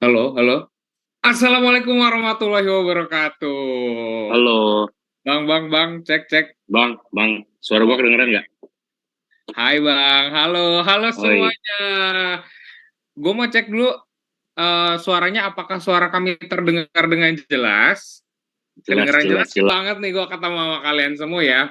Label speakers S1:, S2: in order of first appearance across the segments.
S1: Halo, halo. Assalamualaikum warahmatullahi wabarakatuh.
S2: Halo,
S1: Bang, cek, cek.
S2: Bang, suara gua
S1: Oke.
S2: kedengeran nggak?
S1: Hai Bang, halo, halo
S2: Oi,
S1: semuanya. Gue mau cek dulu suaranya apakah suara kami terdengar dengan jelas?
S2: jelas,
S1: Kedengaran
S2: jelas,
S1: jelas
S2: jelas.
S1: banget nih gue ketemu sama kalian semua ya.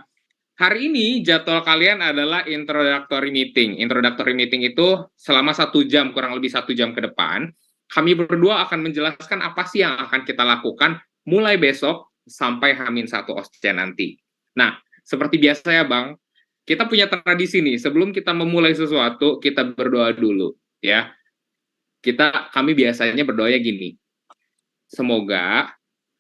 S1: Hari ini jadwal kalian adalah introductory meeting. Introductory meeting itu selama 1 jam, kurang lebih 1 jam ke depan. Kami berdua akan menjelaskan apa sih yang akan kita lakukan mulai besok sampai H-1 OSCE nanti. Nah, seperti biasa ya Bang, kita punya tradisi nih, sebelum kita memulai sesuatu, kita berdoa dulu ya. Kami biasanya berdoanya gini, semoga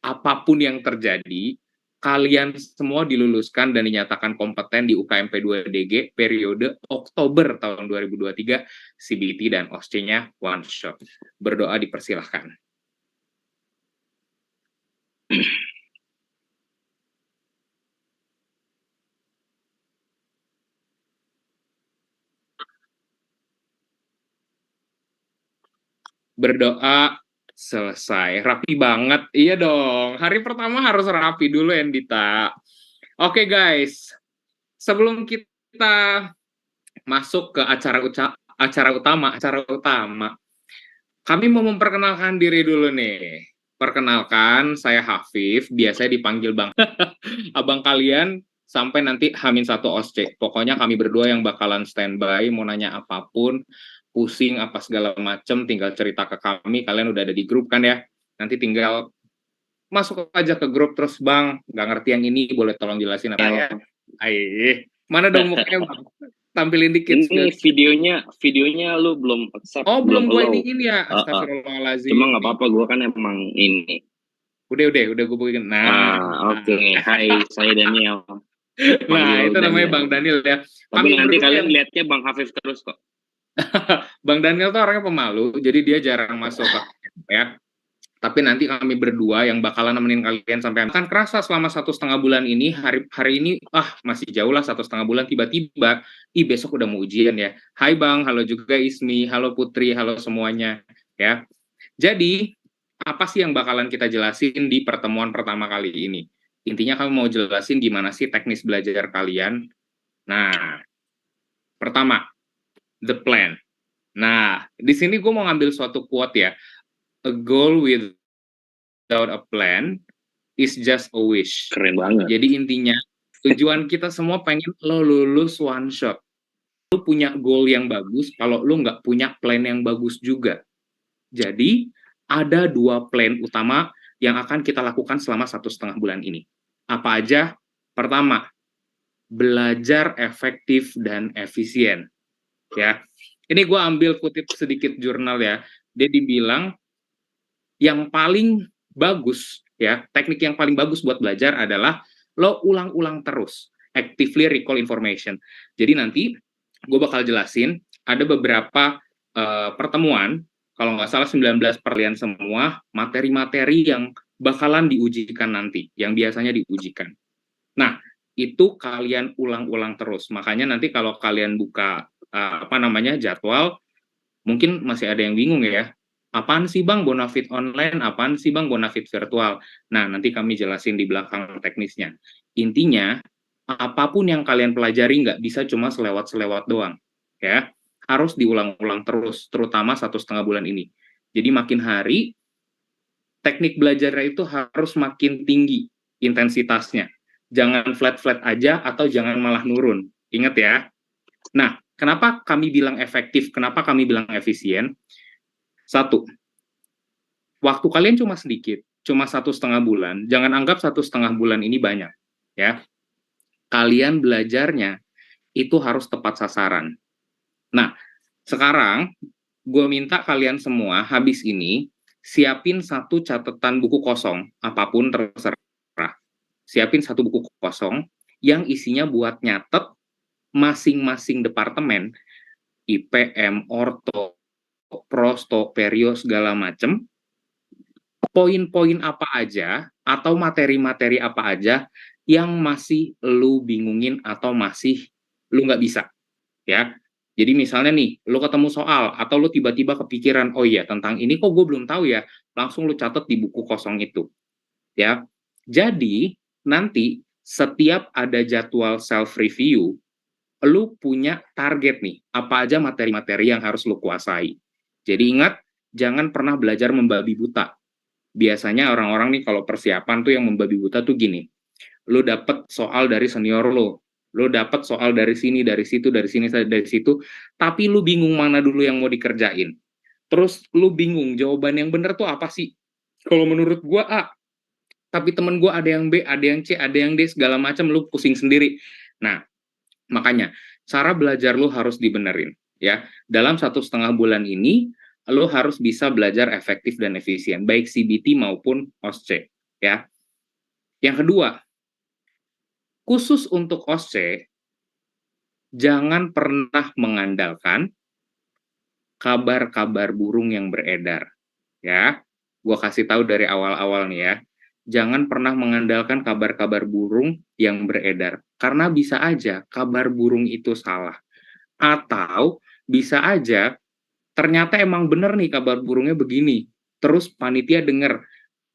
S1: apapun yang terjadi, kalian semua diluluskan dan dinyatakan kompeten di UKMP 2DG periode Oktober tahun 2023, CBT dan OSCE-nya one shot. Berdoa dipersilahkan. Berdoa selesai. Rapi banget. Iya dong. Hari pertama harus rapi dulu, Endita. Oke, guys. Sebelum kita masuk ke acara utama, kami mau memperkenalkan diri dulu nih. Perkenalkan, saya Hafif, biasanya dipanggil Bang. Abang kalian sampai nanti H-1 OSCE. Pokoknya kami berdua yang bakalan standby, mau nanya apapun, pusing apa segala macem, tinggal cerita ke kami. Kalian udah ada di grup kan ya? Nanti tinggal masuk aja ke grup terus Bang, nggak ngerti yang ini, boleh tolong jelasin apa ya? Mana dong mukanya Bang? Tampilin dikit.
S2: Ini videonya lu belum accept,
S1: Oh,
S2: belum
S1: belum gue
S2: allow.
S1: iniin ya.
S2: Cuma
S1: Astagfirullahaladzim.
S2: nggak apa-apa, gua kan emang ini.
S1: Udah gue bikin. Nah,
S2: Oke. Hai, saya Daniel.
S1: nah
S2: Panggil
S1: itu namanya
S2: Daniel.
S1: Bang Daniel ya.
S2: Tapi
S1: Kami
S2: nanti
S1: berdua
S2: kalian
S1: yang
S2: lihatnya Bang Hafif terus kok.
S1: Bang Daniel tuh orangnya pemalu, jadi dia jarang masuk ke ya. Tapi nanti kami berdua yang bakalan nemenin kalian sampai akan kerasa selama 1,5 bulan ini. Hari ini masih jauh lah 1,5 bulan, tiba-tiba besok udah mau ujian ya. Hai Bang, halo juga Ismi, halo Putri, halo semuanya ya. Jadi apa sih yang bakalan kita jelasin di pertemuan pertama kali ini? Intinya kami mau jelasin gimana sih teknis belajar kalian. Nah, pertama, the plan. Nah, di sini gue mau ngambil suatu quote ya. A goal without a plan is just a wish.
S2: Keren banget.
S1: Jadi intinya, tujuan kita semua pengen lo lulus one shot. Lo punya goal yang bagus, kalau lo nggak punya plan yang bagus juga. Jadi, ada 2 plan utama yang akan kita lakukan selama 1,5 bulan ini. Apa aja? Pertama, belajar efektif dan efisien. Ya, ini gue ambil kutip sedikit jurnal ya. Dia dibilang yang paling bagus ya, teknik yang paling bagus buat belajar adalah lo ulang-ulang terus, actively recall information. Jadi nanti gue bakal jelasin ada beberapa pertemuan, kalau nggak salah 19 perlian semua materi-materi yang bakalan diujikan nanti, yang biasanya diujikan. Nah, itu kalian ulang-ulang terus. Makanya nanti kalau kalian buka jadwal, mungkin masih ada yang bingung ya. Apaan sih Bang Bonafit online? Apaan sih Bang Bonafit virtual? Nah, nanti kami jelasin di belakang teknisnya. Intinya, apapun yang kalian pelajari nggak bisa cuma selewat-selewat doang. Ya, harus diulang-ulang terus, terutama 1,5 bulan ini. Jadi makin hari, teknik belajarnya itu harus makin tinggi intensitasnya. Jangan flat-flat aja atau jangan malah nurun. Ingat ya. Nah, kenapa kami bilang efektif? Kenapa kami bilang efisien? Satu, waktu kalian cuma sedikit, cuma 1,5 bulan. Jangan anggap 1,5 bulan ini banyak, ya. Kalian belajarnya itu harus tepat sasaran. Nah, sekarang gue minta kalian semua habis ini siapin satu catatan buku kosong, apapun terserah. Siapin satu buku kosong yang isinya buat nyatet masing-masing departemen, IPM, Orto, Prosto, Perio, segala macem, poin-poin apa aja atau materi-materi apa aja yang masih lu bingungin atau masih lu nggak bisa, ya. Jadi misalnya nih, lu ketemu soal, atau lu tiba-tiba kepikiran, oh iya tentang ini kok gue belum tahu ya, langsung lu catat di buku kosong itu, ya. Jadi, nanti setiap ada jadwal self-review, lu punya target nih, apa aja materi-materi yang harus lu kuasai. Jadi ingat, jangan pernah belajar membabi buta. Biasanya orang-orang nih kalau persiapan tuh yang membabi buta tuh gini, lu dapet soal dari senior lu dapet soal dari sini, dari situ, dari sini, dari situ, tapi lu bingung mana dulu yang mau dikerjain. Terus lu bingung jawaban yang bener tuh apa sih? Kalau menurut gua A, tapi temen gua ada yang B, ada yang C, ada yang D, segala macam, lu pusing sendiri. Nah, makanya cara belajar lu harus dibenerin, ya. Dalam 1,5 bulan ini, lu harus bisa belajar efektif dan efisien, baik CBT maupun OSCE, ya. Yang kedua, khusus untuk OSCE, jangan pernah mengandalkan kabar-kabar burung yang beredar, ya. Gua kasih tahu dari awal-awal nih ya. Jangan pernah mengandalkan kabar-kabar burung yang beredar, karena bisa aja kabar burung itu salah. Atau bisa aja ternyata emang bener nih kabar burungnya begini. Terus panitia denger,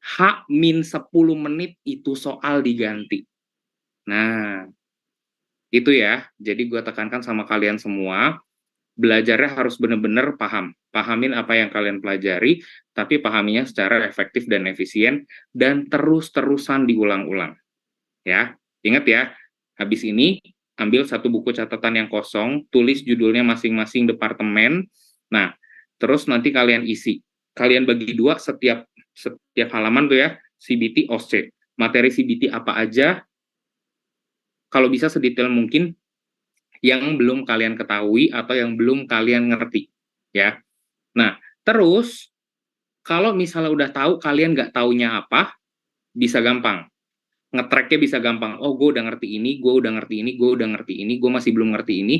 S1: H-10 menit itu soal diganti. Nah, itu ya. Jadi gue tekankan sama kalian semua, belajarnya harus benar-benar paham. Pahamin apa yang kalian pelajari, tapi pahaminya secara efektif dan efisien, dan terus-terusan diulang-ulang. Ya, ingat ya, habis ini ambil satu buku catatan yang kosong, tulis judulnya masing-masing departemen. Nah, terus nanti kalian isi. Kalian bagi dua setiap halaman tuh ya, CBT, OSCE. Materi CBT apa aja, kalau bisa sedetail mungkin yang belum kalian ketahui atau yang belum kalian ngerti, ya. Nah, terus kalau misalnya udah tahu kalian nggak taunya apa, bisa gampang. Nge-track-nya bisa gampang. Oh, gue udah ngerti ini, gue udah ngerti ini, gue udah ngerti ini, gue masih belum ngerti ini.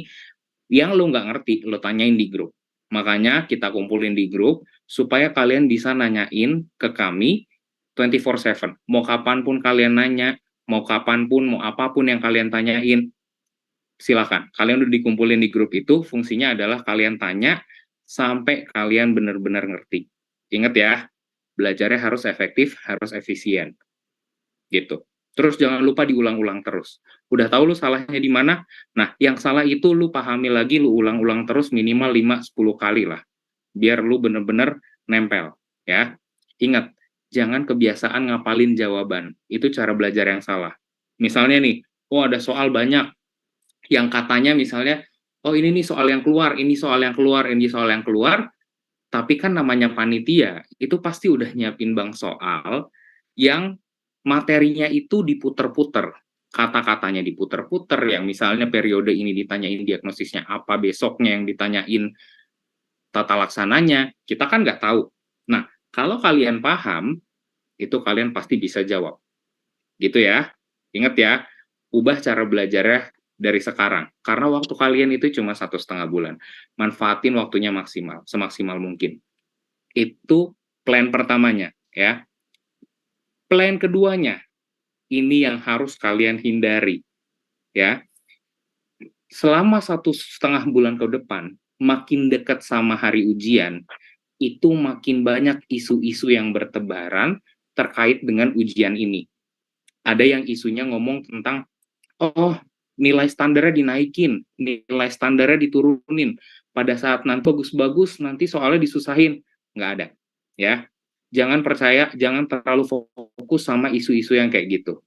S1: Yang lo nggak ngerti, lo tanyain di grup. Makanya kita kumpulin di grup, supaya kalian bisa nanyain ke kami 24/7. Mau kapanpun kalian nanya, mau kapanpun, mau apapun yang kalian tanyain, silakan. Kalian udah dikumpulin di grup itu, fungsinya adalah kalian tanya sampai kalian benar-benar ngerti. Ingat ya, belajarnya harus efektif, harus efisien. Gitu. Terus jangan lupa diulang-ulang terus. Udah tahu lu salahnya di mana? Nah, yang salah itu lu pahami lagi, lu ulang-ulang terus minimal 5-10 kali lah. Biar lu bener-bener nempel, ya. Ingat, jangan kebiasaan ngapalin jawaban. Itu cara belajar yang salah. Misalnya nih, oh ada soal banyak, yang katanya misalnya, oh ini nih soal yang keluar, ini soal yang keluar, ini soal yang keluar, tapi kan namanya panitia, itu pasti udah nyiapin bank soal yang materinya itu diputer-puter, kata-katanya diputer-puter, yang misalnya periode ini ditanyain diagnosisnya apa, besoknya yang ditanyain tata laksananya, kita kan nggak tahu. Nah, kalau kalian paham, itu kalian pasti bisa jawab. Gitu ya. Ingat ya, ubah cara belajarnya dari sekarang. Karena waktu kalian itu cuma 1,5 bulan. Manfaatin waktunya maksimal, semaksimal mungkin. Itu plan pertamanya, ya. Plan keduanya, ini yang harus kalian hindari, ya. Selama 1,5 bulan ke depan, makin dekat sama hari ujian, itu makin banyak isu-isu yang bertebaran terkait dengan ujian ini. Ada yang isunya ngomong tentang, oh, nilai standarnya dinaikin, nilai standarnya diturunin, pada saat nanti bagus-bagus, nanti soalnya disusahin. Nggak ada, ya. Jangan percaya, jangan terlalu fokus sama isu-isu yang kayak gitu.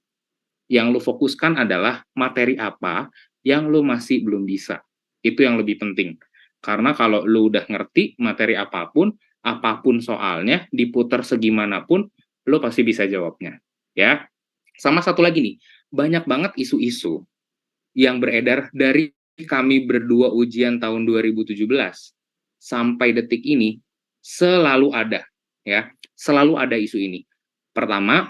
S1: Yang lu fokuskan adalah materi apa yang lu masih belum bisa. Itu yang lebih penting. Karena kalau lu udah ngerti materi apapun, apapun soalnya, diputar segimanapun, lu pasti bisa jawabnya. Ya. Sama satu lagi nih, banyak banget isu-isu yang beredar dari kami berdua ujian tahun 2017 sampai detik ini, selalu ada, ya, selalu ada isu ini. Pertama,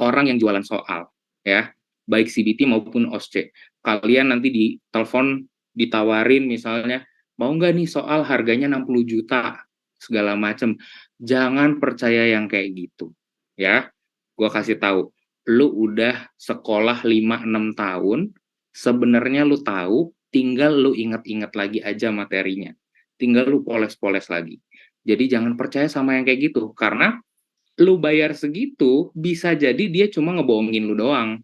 S1: orang yang jualan soal, ya, baik CBT maupun OSCE. Kalian nanti di telepon ditawarin misalnya, mau nggak nih soal harganya 60 juta, segala macem. Jangan percaya yang kayak gitu, ya. Gua kasih tahu, lu udah sekolah 5-6 tahun, sebenarnya lu tahu tinggal lu inget-inget lagi aja materinya. Tinggal lu poles-poles lagi. Jadi jangan percaya sama yang kayak gitu, karena lu bayar segitu, bisa jadi dia cuma ngebohongin lu doang.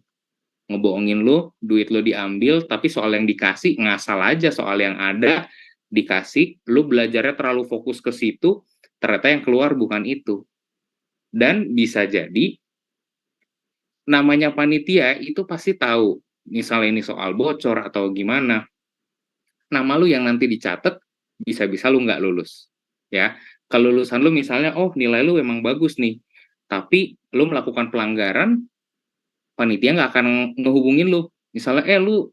S1: Ngebohongin lu, duit lu diambil, tapi soal yang dikasih ngasal aja soal yang ada, dikasih, lu belajarnya terlalu fokus ke situ, ternyata yang keluar bukan itu. Dan bisa jadi, namanya panitia itu pasti tahu, misalnya ini soal bocor atau gimana, nama lu yang nanti dicatat, bisa-bisa lu nggak lulus. Ya, kelulusan lu misalnya, oh nilai lu emang bagus nih, tapi lu melakukan pelanggaran, panitia nggak akan ngehubungin lu. Misalnya, lu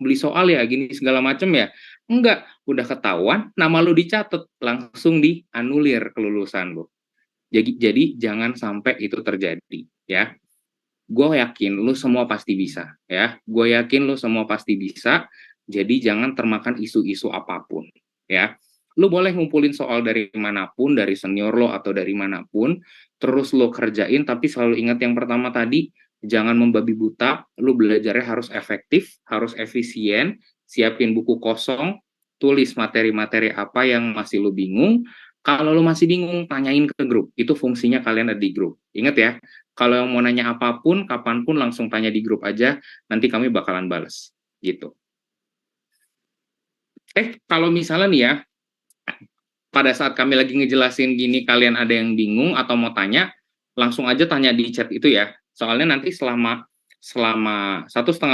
S1: beli soal ya, gini segala macem ya. Enggak, udah ketahuan, nama lu dicatat, langsung dianulir kelulusan lu. Jadi jangan sampai itu terjadi, ya. Gue yakin lu semua pasti bisa, ya. Gue yakin lu semua pasti bisa, jadi jangan termakan isu-isu apapun, ya. Lu boleh ngumpulin soal dari manapun, dari senior lo atau dari manapun, terus lo kerjain, tapi selalu ingat yang pertama tadi, jangan membabi buta, lu belajarnya harus efektif, harus efisien, siapin buku kosong, tulis materi-materi apa yang masih lu bingung, kalau lu masih bingung, tanyain ke grup, itu fungsinya kalian ada di grup. Ingat ya, kalau yang mau nanya apapun, kapanpun langsung tanya di grup aja, nanti kami bakalan bales, gitu. Kalau misalnya nih ya, pada saat kami lagi ngejelasin gini, kalian ada yang bingung atau mau tanya, langsung aja tanya di chat itu ya. Soalnya nanti selama 1,5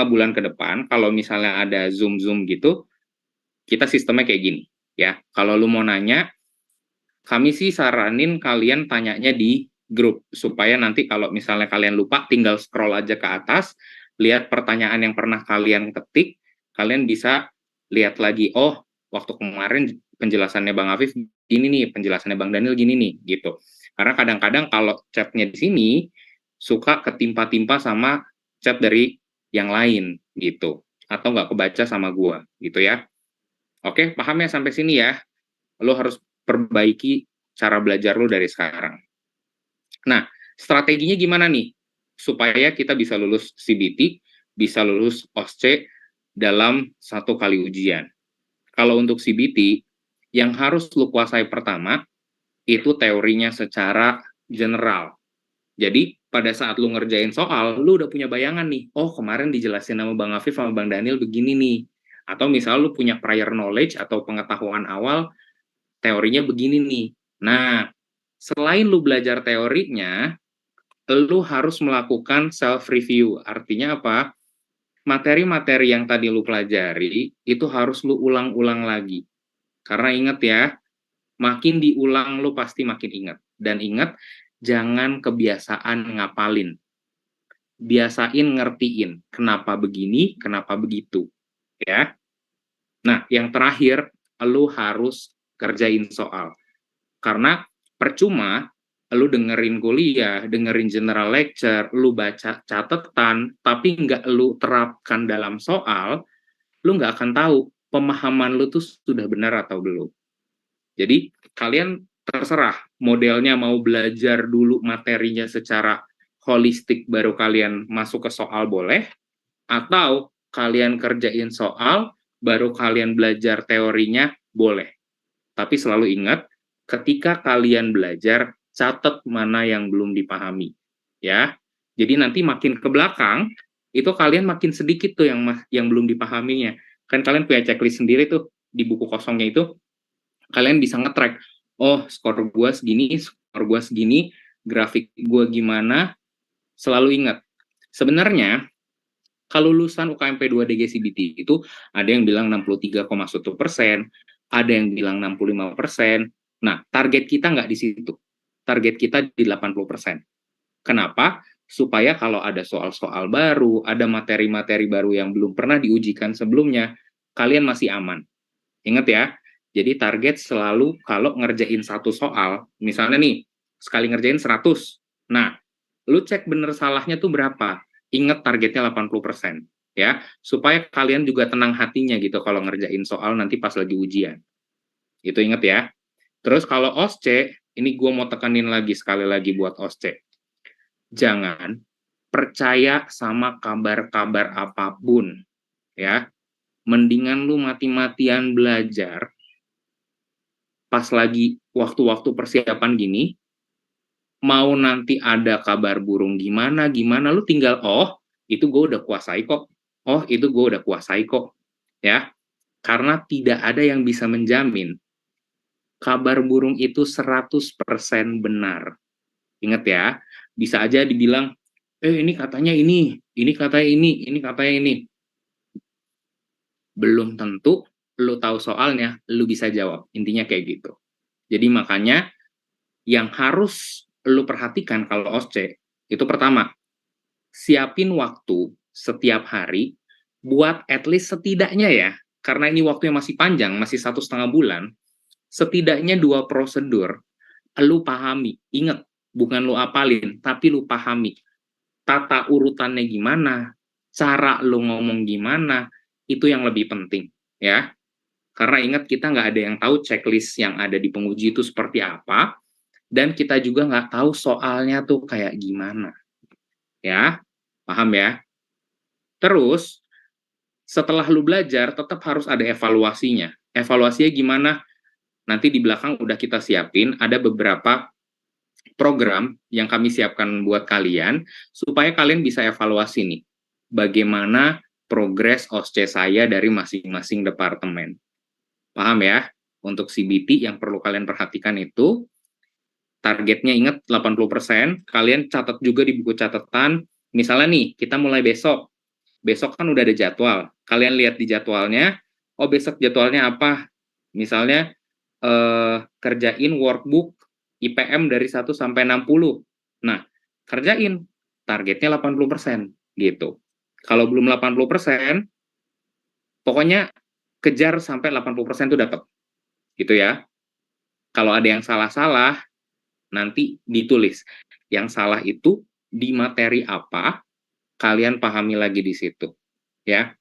S1: bulan ke depan, kalau misalnya ada Zoom gitu, kita sistemnya kayak gini, ya. Kalau lu mau nanya, kami sih saranin kalian tanyanya di grup, supaya nanti kalau misalnya kalian lupa, tinggal scroll aja ke atas, lihat pertanyaan yang pernah kalian ketik, kalian bisa lihat lagi, oh, waktu kemarin penjelasannya Bang Afif gini nih, penjelasannya Bang Daniel gini nih, gitu. Karena kadang-kadang kalau chatnya di sini, suka ketimpa-timpa sama chat dari yang lain, gitu. Atau nggak kebaca sama gua, gitu ya. Oke, paham ya sampai sini ya? Lo harus perbaiki cara belajar lo dari sekarang. Nah, strateginya gimana nih? Supaya kita bisa lulus CBT, bisa lulus OSCE dalam 1 kali ujian. Kalau untuk CBT, yang harus lo kuasai pertama, itu teorinya secara general. Jadi, pada saat lo ngerjain soal, lo udah punya bayangan nih, oh kemarin dijelasin sama Bang Afif sama Bang Daniel begini nih. Atau misal lo punya prior knowledge atau pengetahuan awal, teorinya begini nih. Nah, selain lu belajar teorinya, lu harus melakukan self review. Artinya apa? Materi-materi yang tadi lu pelajari itu harus lu ulang-ulang lagi. Karena ingat ya, makin diulang lu pasti makin ingat. Dan ingat, jangan kebiasaan ngapalin. Biasain ngertiin kenapa begini, kenapa begitu, ya. Nah, yang terakhir, lu harus kerjain soal. Karena percuma lu dengerin kuliah, dengerin general lecture, lu baca catatan, tapi nggak lu terapkan dalam soal, lu nggak akan tahu pemahaman lu tuh sudah benar atau belum. Jadi, kalian terserah modelnya mau belajar dulu materinya secara holistik baru kalian masuk ke soal boleh, atau kalian kerjain soal baru kalian belajar teorinya boleh. Tapi selalu ingat, ketika kalian belajar, catat mana yang belum dipahami, ya. Jadi nanti makin ke belakang, itu kalian makin sedikit tuh yang belum dipahaminya. Kan kalian punya checklist sendiri tuh di buku kosongnya itu, kalian bisa nge-track, oh skor gua segini, grafik gua gimana, selalu ingat. Sebenarnya kalau lulusan UKMP 2 DG CBT itu ada yang bilang 63,1%, ada yang bilang 65%. Nah, target kita nggak di situ. Target kita di 80%. Kenapa? Supaya kalau ada soal-soal baru, ada materi-materi baru yang belum pernah diujikan sebelumnya, kalian masih aman. Ingat ya, jadi target selalu kalau ngerjain satu soal, misalnya nih, sekali ngerjain 100. Nah, lu cek bener salahnya tuh berapa. Ingat targetnya 80%, ya, supaya kalian juga tenang hatinya gitu kalau ngerjain soal nanti pas lagi ujian. Itu ingat ya. Terus kalau OSCE, ini gue mau tekanin lagi sekali lagi buat OSCE. Jangan percaya sama kabar-kabar apapun, ya. mendingan lu mati-matian belajar pas lagi waktu-waktu persiapan gini, mau nanti ada kabar burung gimana, lu tinggal, oh, itu gue udah kuasai kok. Oh, itu gue udah kuasai kok. Ya, karena tidak ada yang bisa menjamin kabar burung itu 100% benar. Ingat ya, bisa aja dibilang, ini katanya ini katanya ini katanya ini. Belum tentu lu tahu soalnya, lu bisa jawab. Intinya kayak gitu. Jadi makanya yang harus lu perhatikan kalau OSCE, itu pertama, siapin waktu setiap hari buat at least setidaknya ya, karena ini waktunya masih panjang, masih 1,5 bulan, setidaknya 2 prosedur lu pahami. Ingat, bukan lu apalin, tapi lu pahami. Tata urutannya gimana, cara lu ngomong gimana, itu yang lebih penting, ya. Karena ingat, kita nggak ada yang tahu checklist yang ada di penguji itu seperti apa, dan kita juga nggak tahu soalnya tuh kayak gimana. Ya, paham ya? Terus, setelah lu belajar, tetap harus ada evaluasinya. Evaluasinya gimana? Nanti di belakang udah kita siapin, ada beberapa program yang kami siapkan buat kalian, supaya kalian bisa evaluasi nih, bagaimana progres OSCE saya dari masing-masing departemen. Paham ya? Untuk CBT yang perlu kalian perhatikan itu, targetnya ingat 80%, kalian catat juga di buku catatan, misalnya nih, kita mulai besok kan udah ada jadwal, kalian lihat di jadwalnya, oh besok jadwalnya apa, misalnya kerjain workbook IPM dari 1 sampai 60, nah kerjain, targetnya 80%, gitu. Kalau belum 80%, pokoknya kejar sampai 80% itu dapat, gitu ya. Kalau ada yang salah-salah, nanti ditulis. Yang salah itu di materi apa, kalian pahami lagi di situ, ya.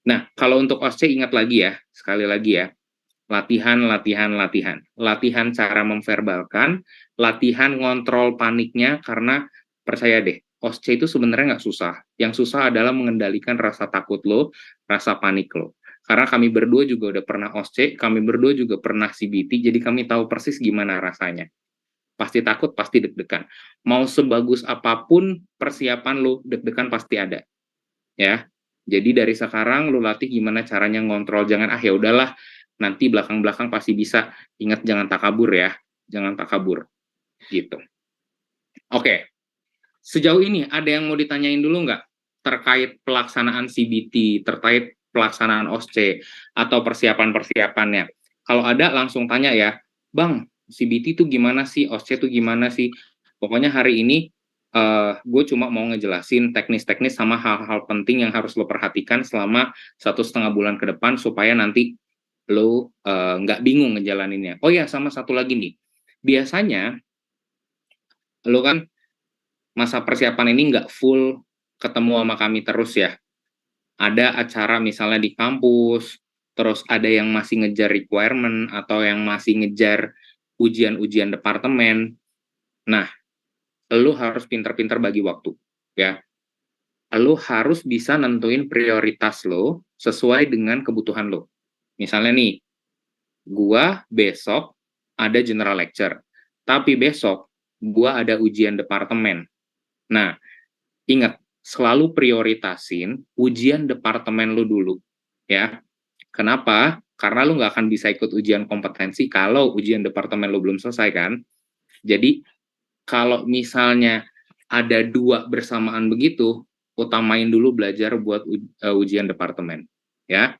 S1: Nah, kalau untuk OSCE ingat lagi ya, sekali lagi ya, latihan, latihan, latihan. Latihan cara memverbalkan, latihan ngontrol paniknya, karena percaya deh, OSCE itu sebenarnya nggak susah. Yang susah adalah mengendalikan rasa takut lo, rasa panik lo. Karena kami berdua juga udah pernah OSCE, kami berdua juga pernah CBT, jadi kami tahu persis gimana rasanya. Pasti takut, pasti deg-degan. Mau sebagus apapun persiapan lu, deg-degan pasti ada. Ya. Jadi dari sekarang lu latih gimana caranya ngontrol, jangan ya udahlah, nanti belakang-belakang pasti bisa. Ingat, jangan takabur ya. Jangan takabur. Gitu. Oke. Sejauh ini ada yang mau ditanyain dulu nggak terkait pelaksanaan CBT, terkait pelaksanaan OSCE atau persiapan-persiapannya? Kalau ada langsung tanya ya, Bang, CBT itu gimana sih, OSCE itu gimana sih? Pokoknya hari ini gue cuma mau ngejelasin teknis-teknis sama hal-hal penting yang harus lo perhatikan selama 1,5 bulan ke depan supaya nanti lo nggak bingung ngejalaninnya. Oh ya, sama satu lagi nih, biasanya lo kan masa persiapan ini nggak full ketemu sama kami terus ya. Ada acara misalnya di kampus, terus ada yang masih ngejar requirement, atau yang masih ngejar ujian-ujian departemen. Nah, lu harus pintar-pintar bagi waktu, ya. Lu harus bisa nentuin prioritas lo sesuai dengan kebutuhan lo. Misalnya nih, gua besok ada general lecture, tapi besok gua ada ujian departemen. Nah, ingat, selalu prioritasin ujian departemen lu dulu, ya. Kenapa? Karena lu nggak akan bisa ikut ujian kompetensi kalau ujian departemen lu belum selesai kan. Jadi, kalau misalnya ada 2 bersamaan begitu, utamain dulu belajar buat ujian departemen, ya.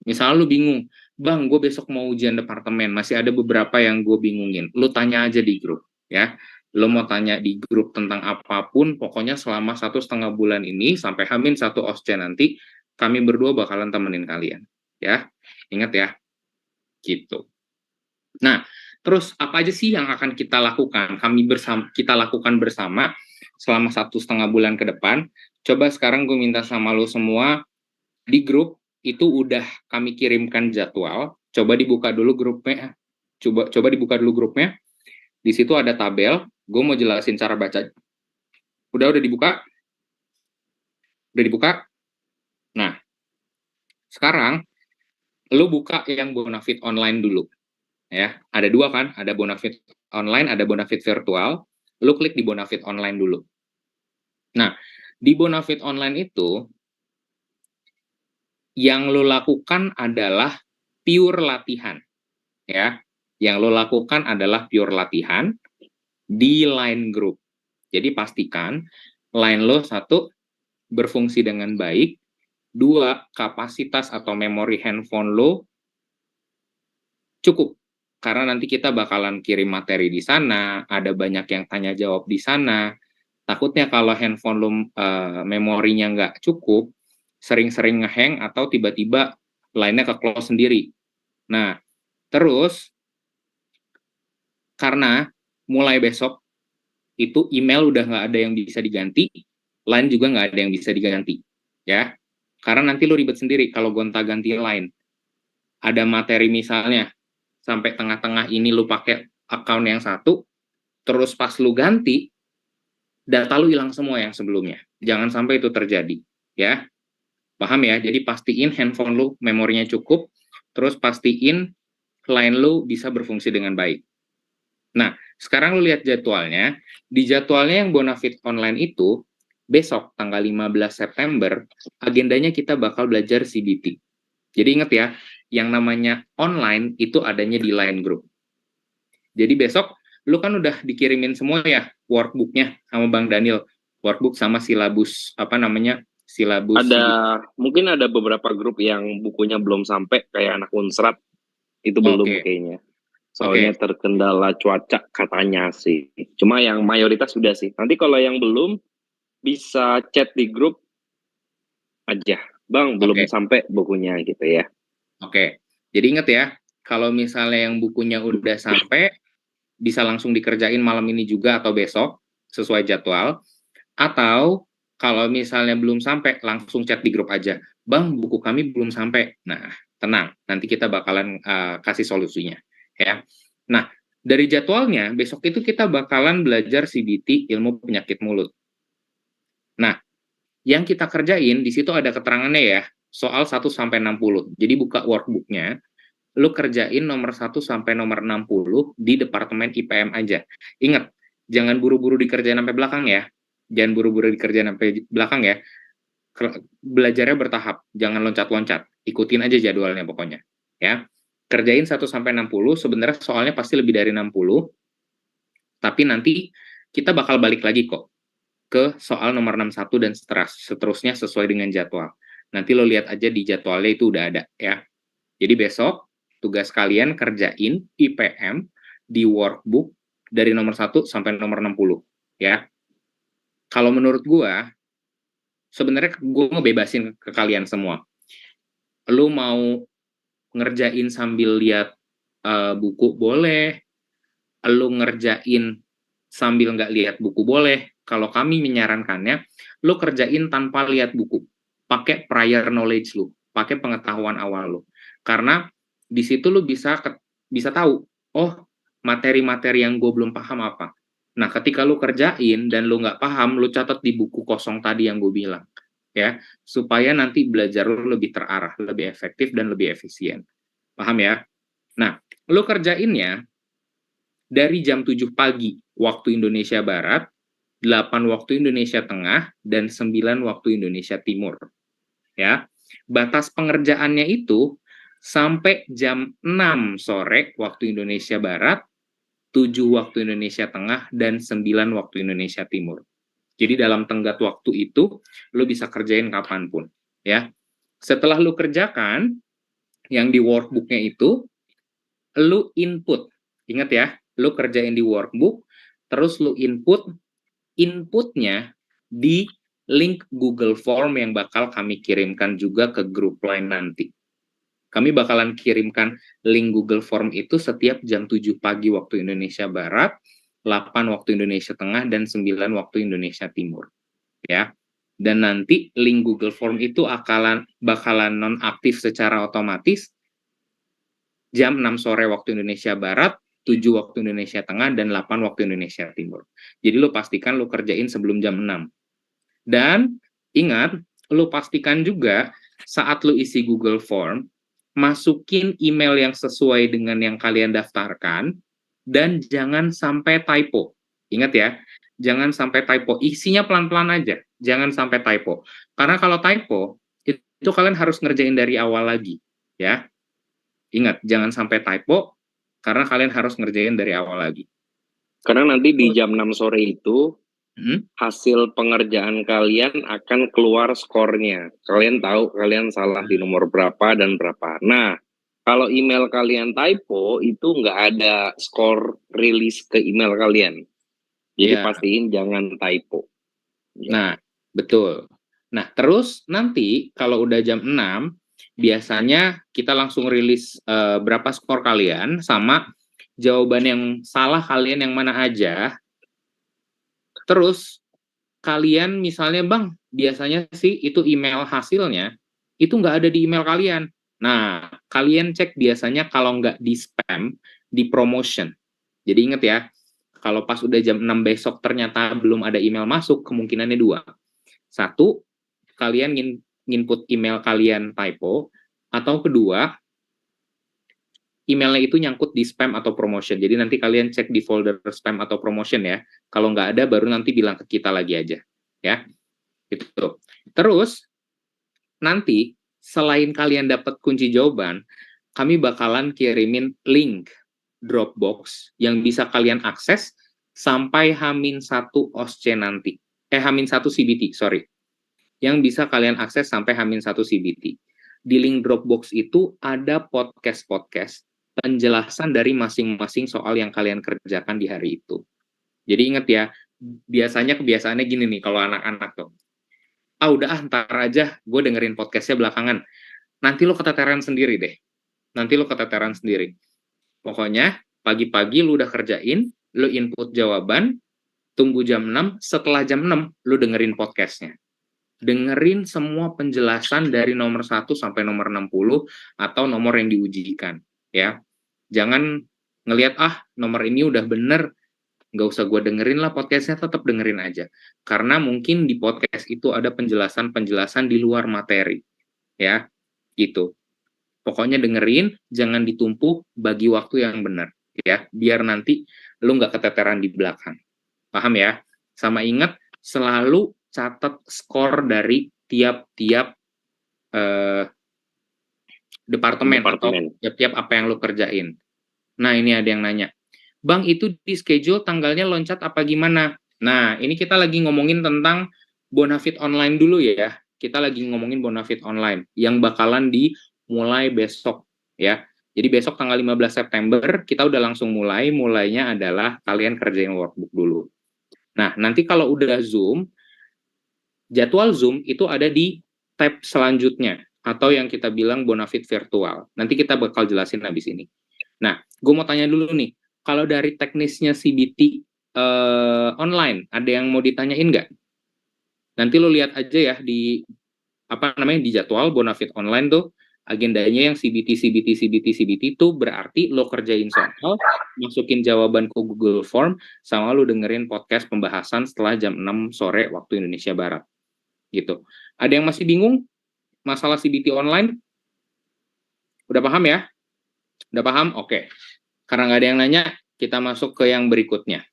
S1: Misalnya lu bingung, "Bang, gue besok mau ujian departemen, masih ada beberapa yang gue bingungin." Lu tanya aja di grup, ya. Lu mau tanya di grup tentang apapun, pokoknya selama 1,5 bulan ini, sampai H-1 OSCE nanti, kami berdua bakalan temenin kalian, ya. Ingat ya, gitu. Nah, terus apa aja sih yang akan kita lakukan? Kita lakukan bersama selama 1,5 bulan ke depan. Coba sekarang gue minta sama lo semua, di grup itu udah kami kirimkan jadwal. Coba dibuka dulu grupnya. Coba dibuka dulu grupnya. Di situ ada tabel. Gue mau jelasin cara baca. Udah dibuka? Udah dibuka? Nah, sekarang lu buka yang Bonafit online dulu, ya. Ada dua kan, ada Bonafit online, ada Bonafit virtual. Lu klik di Bonafit online dulu. Nah, di Bonafit online itu, yang lu lakukan adalah pure latihan, ya. Yang lo lakukan adalah pure latihan di line group. Jadi pastikan line lo, satu, berfungsi dengan baik, dua, kapasitas atau memori handphone lo cukup. Karena nanti kita bakalan kirim materi di sana, ada banyak yang tanya jawab di sana. Takutnya kalau handphone lo memorinya nggak cukup, sering-sering ngehang atau tiba-tiba line-nya ke-close sendiri. Nah, terus karena mulai besok itu email udah nggak ada yang bisa diganti, line juga nggak ada yang bisa diganti, ya. Karena nanti lo ribet sendiri kalau gonta-ganti line. Ada materi misalnya, sampai tengah-tengah ini lu pakai account yang satu, terus pas lu ganti, data lu hilang semua yang sebelumnya. Jangan sampai itu terjadi, ya. Paham ya? Jadi pastiin handphone lu memorinya cukup, terus pastiin line lu bisa berfungsi dengan baik. Nah, sekarang lu lihat jadwalnya. Di jadwalnya yang Bonafit online itu, besok tanggal 15 September, agendanya kita bakal belajar CBT. Jadi ingat ya, yang namanya online itu adanya di line group. Jadi besok, lu kan udah dikirimin semua ya, workbook-nya sama Bang Daniel. Workbook sama silabus, silabus CBT.
S2: Mungkin ada beberapa grup yang bukunya belum sampai, kayak anak Unsrat, itu belum
S1: Oke,
S2: kayaknya. Soalnya
S1: oke.
S2: terkendala cuaca katanya sih. Cuma yang mayoritas sudah sih. Nanti kalau yang belum, bisa chat di grup aja. Bang, belum
S1: Oke,
S2: sampai bukunya gitu ya.
S1: oke. Jadi ingat ya, kalau misalnya yang bukunya udah sampai, bisa langsung dikerjain malam ini juga atau besok, sesuai jadwal. Atau kalau misalnya belum sampai, langsung chat di grup aja. Bang, buku kami belum sampai. Nah, tenang, nanti kita bakalan kasih solusinya, ya. Nah, dari jadwalnya, besok itu kita bakalan belajar CBT, ilmu penyakit mulut. Nah, yang kita kerjain, di situ ada keterangannya ya, soal 1-60. Jadi buka workbook-nya, lu kerjain nomor 1 sampai nomor 60 di departemen IPM aja. Ingat, jangan buru-buru dikerjain sampai belakang ya. Jangan buru-buru dikerjain sampai belakang ya. Belajarnya bertahap, jangan loncat-loncat. Ikutin aja jadwalnya pokoknya. Ya. Kerjain 1-60, sebenarnya soalnya pasti lebih dari 60, tapi nanti kita bakal balik lagi kok ke soal nomor 61 dan seterusnya sesuai dengan jadwal. Nanti lo lihat aja di jadwalnya itu udah ada ya. Jadi besok tugas kalian kerjain IPM di workbook dari nomor 1 sampai nomor 60 ya. Kalau menurut gua, sebenarnya gua ngebebasin ke kalian semua. Lu mau ngerjain sambil lihat buku boleh, lu ngerjain sambil nggak lihat buku boleh. Kalau kami menyarankannya, lu kerjain tanpa lihat buku. Pakai prior knowledge lu, pakai pengetahuan awal lu. Karena di situ lu bisa tahu, oh, materi-materi yang gue belum paham apa. Nah, ketika lu kerjain dan lu nggak paham, lu catat di buku kosong tadi yang gue bilang. Ya, supaya nanti belajar lu lebih terarah, lebih efektif, dan lebih efisien. Paham ya? Nah, lu kerjainnya dari jam 7 pagi waktu Indonesia Barat, 8 waktu Indonesia Tengah, dan 9 waktu Indonesia Timur. Ya. Batas pengerjaannya itu sampai jam 6 sore waktu Indonesia Barat, 7 waktu Indonesia Tengah, dan 9 waktu Indonesia Timur. Jadi dalam tenggat waktu itu, lo bisa kerjain kapanpun. Ya. Setelah lo kerjakan, yang di workbook-nya itu, lu input. Ingat ya, lu kerjain di workbook, terus lu inputnya di link Google Form yang bakal kami kirimkan juga ke grup line nanti. Kami bakalan kirimkan link Google Form itu setiap jam 7 pagi waktu Indonesia Barat, 8 waktu Indonesia Tengah, dan 9 waktu Indonesia Timur. Ya. Dan nanti link Google Form itu bakalan nonaktif secara otomatis jam 6 sore waktu Indonesia Barat, 7 waktu Indonesia Tengah, dan 8 waktu Indonesia Timur. Jadi lo pastikan lo kerjain sebelum jam 6. Dan ingat, lo pastikan juga saat lu isi Google Form, masukin email yang sesuai dengan yang kalian daftarkan, dan jangan sampai typo. Ingat ya, jangan sampai typo. Isinya pelan-pelan aja, jangan sampai typo. Karena kalau typo, itu kalian harus ngerjain dari awal lagi, ya. Ingat, jangan sampai typo, karena kalian harus ngerjain dari awal lagi.
S2: Karena nanti di jam 6 sore itu, hasil pengerjaan kalian akan keluar skornya. Kalian tahu kalian salah di nomor berapa dan berapa. Nah, kalau email kalian typo, itu nggak ada skor rilis ke email kalian. Jadi
S1: Ya.
S2: pastiin jangan typo.
S1: Nah, betul. Nah, terus nanti kalau udah jam 6, biasanya kita langsung rilis berapa skor kalian, sama jawaban yang salah kalian yang mana aja. Terus, kalian misalnya, Bang, biasanya sih itu email hasilnya, itu nggak ada di email kalian. Nah, kalian cek biasanya kalau nggak di spam, di promotion. Jadi inget ya, kalau pas udah jam 6 besok ternyata belum ada email masuk, kemungkinannya dua. Satu, kalian nginput email kalian typo, atau kedua, emailnya itu nyangkut di spam atau promotion. Jadi nanti kalian cek di folder spam atau promotion ya. Kalau nggak ada, baru nanti bilang ke kita lagi aja. Ya, gitu. Terus, nanti, selain kalian dapat kunci jawaban, kami bakalan kirimin link Dropbox yang bisa kalian akses sampai H-1 OSCE nanti. H-1 CBT, sorry. Yang bisa kalian akses sampai H-1 CBT. Di link Dropbox itu ada podcast-podcast penjelasan dari masing-masing soal yang kalian kerjakan di hari itu. Jadi ingat ya, biasanya kebiasaannya gini nih kalau anak-anak tuh. Udah ntar aja gue dengerin podcastnya belakangan. Nanti lo keteteran sendiri deh. Nanti lo keteteran sendiri. Pokoknya, pagi-pagi lu udah kerjain, lu input jawaban, tunggu jam 6, setelah jam 6, lu dengerin podcastnya. Dengerin semua penjelasan dari nomor 1 sampai nomor 60, atau nomor yang diujikan. Ya. Jangan ngelihat, nomor ini udah bener, nggak usah gue dengerin lah podcastnya, tetap dengerin aja. Karena mungkin di podcast itu ada penjelasan-penjelasan di luar materi. Ya, gitu. Pokoknya dengerin, jangan ditumpuk, bagi waktu yang benar, ya, biar nanti lu nggak keteteran di belakang. Paham ya? Sama ingat, selalu catat skor dari tiap-tiap departemen atau tiap-tiap apa yang lu kerjain. Nah, ini ada yang nanya, Bang, itu di schedule tanggalnya loncat apa gimana? Nah, ini kita lagi ngomongin tentang Bonafit Online dulu ya. Kita lagi ngomongin Bonafit Online yang bakalan dimulai besok ya. Jadi besok tanggal 15 September kita udah langsung mulainya adalah kalian kerjain workbook dulu. Nah, nanti kalau udah Zoom, jadwal Zoom itu ada di tab selanjutnya atau yang kita bilang Bonafit Virtual. Nanti kita bakal jelasin habis ini. Nah, gue mau tanya dulu nih, kalau dari teknisnya CBT online, ada yang mau ditanyain nggak? Nanti lo lihat aja ya di di jadwal Bonafit Online tuh, agendanya yang CBT itu berarti lo kerjain soal, masukin jawaban ke Google Form, sama lo dengerin podcast pembahasan setelah jam 6 sore waktu Indonesia Barat. Gitu. Ada yang masih bingung masalah CBT online? Udah paham ya? Udah paham? Oke. Karena nggak ada yang nanya, kita masuk ke yang berikutnya.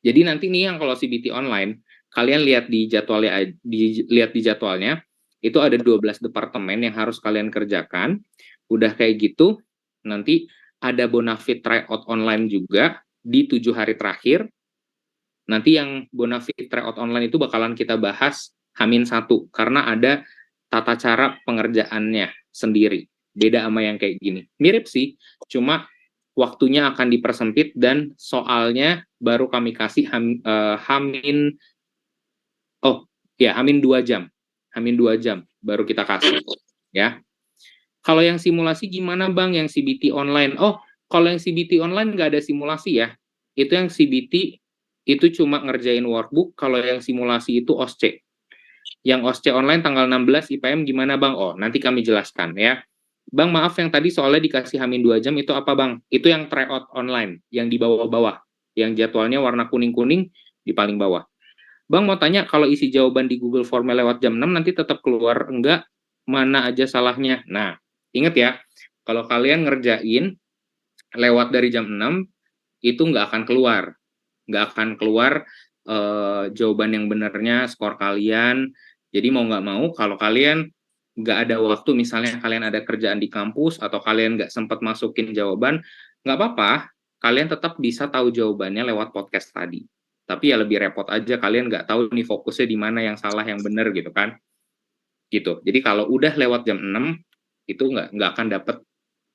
S1: Jadi nanti nih yang kalau CBT online, kalian lihat di jadwalnya, itu ada 12 departemen yang harus kalian kerjakan. Udah kayak gitu, nanti ada Bonafit tryout online juga di 7 hari terakhir. Nanti yang Bonafit tryout online itu bakalan kita bahas H-1, karena ada tata cara pengerjaannya sendiri. Beda sama yang kayak gini. Mirip sih, cuma waktunya akan dipersempit dan soalnya baru kami kasih H-2 jam. H-2 jam baru kita kasih, ya. Kalau yang simulasi gimana, Bang, yang CBT online? Kalau yang CBT online nggak ada simulasi ya. Itu yang CBT itu cuma ngerjain workbook, kalau yang simulasi itu OSCE. Yang OSCE online tanggal 16 IPM gimana, Bang? Nanti kami jelaskan ya. Bang, maaf yang tadi soalnya dikasih H-2 jam itu apa, Bang? Itu yang tryout online, yang di bawah-bawah. Yang jadwalnya warna kuning-kuning di paling bawah. Bang, mau tanya, kalau isi jawaban di Google Form lewat jam 6 nanti tetap keluar enggak? mana aja salahnya. Nah, ingat ya, kalau kalian ngerjain lewat dari jam 6, itu nggak akan keluar. Nggak akan keluar jawaban yang benarnya, skor kalian. Jadi mau nggak mau, kalau kalian nggak ada waktu, misalnya kalian ada kerjaan di kampus, atau kalian nggak sempat masukin jawaban, nggak apa-apa, kalian tetap bisa tahu jawabannya lewat podcast tadi. Tapi ya lebih repot aja, kalian nggak tahu nih fokusnya di mana, yang salah, yang benar gitu kan. Gitu. Jadi kalau udah lewat jam 6, itu nggak akan dapet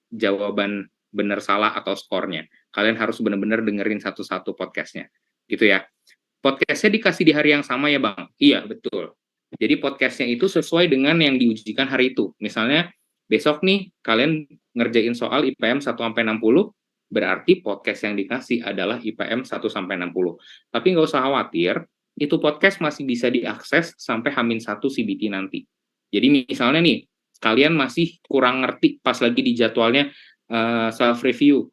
S1: jawaban benar salah atau skornya. Kalian harus benar-benar dengerin satu-satu podcastnya. Gitu ya. Podcastnya dikasih di hari yang sama ya Bang? Iya, betul. Jadi podcastnya itu sesuai dengan yang diujikan hari itu. Misalnya, besok nih kalian ngerjain soal IPM 1-60, berarti podcast yang dikasih adalah IPM 1-60. Tapi nggak usah khawatir, itu podcast masih bisa diakses sampai H-1 CBT nanti. Jadi misalnya nih, kalian masih kurang ngerti pas lagi di jadwalnya self-review.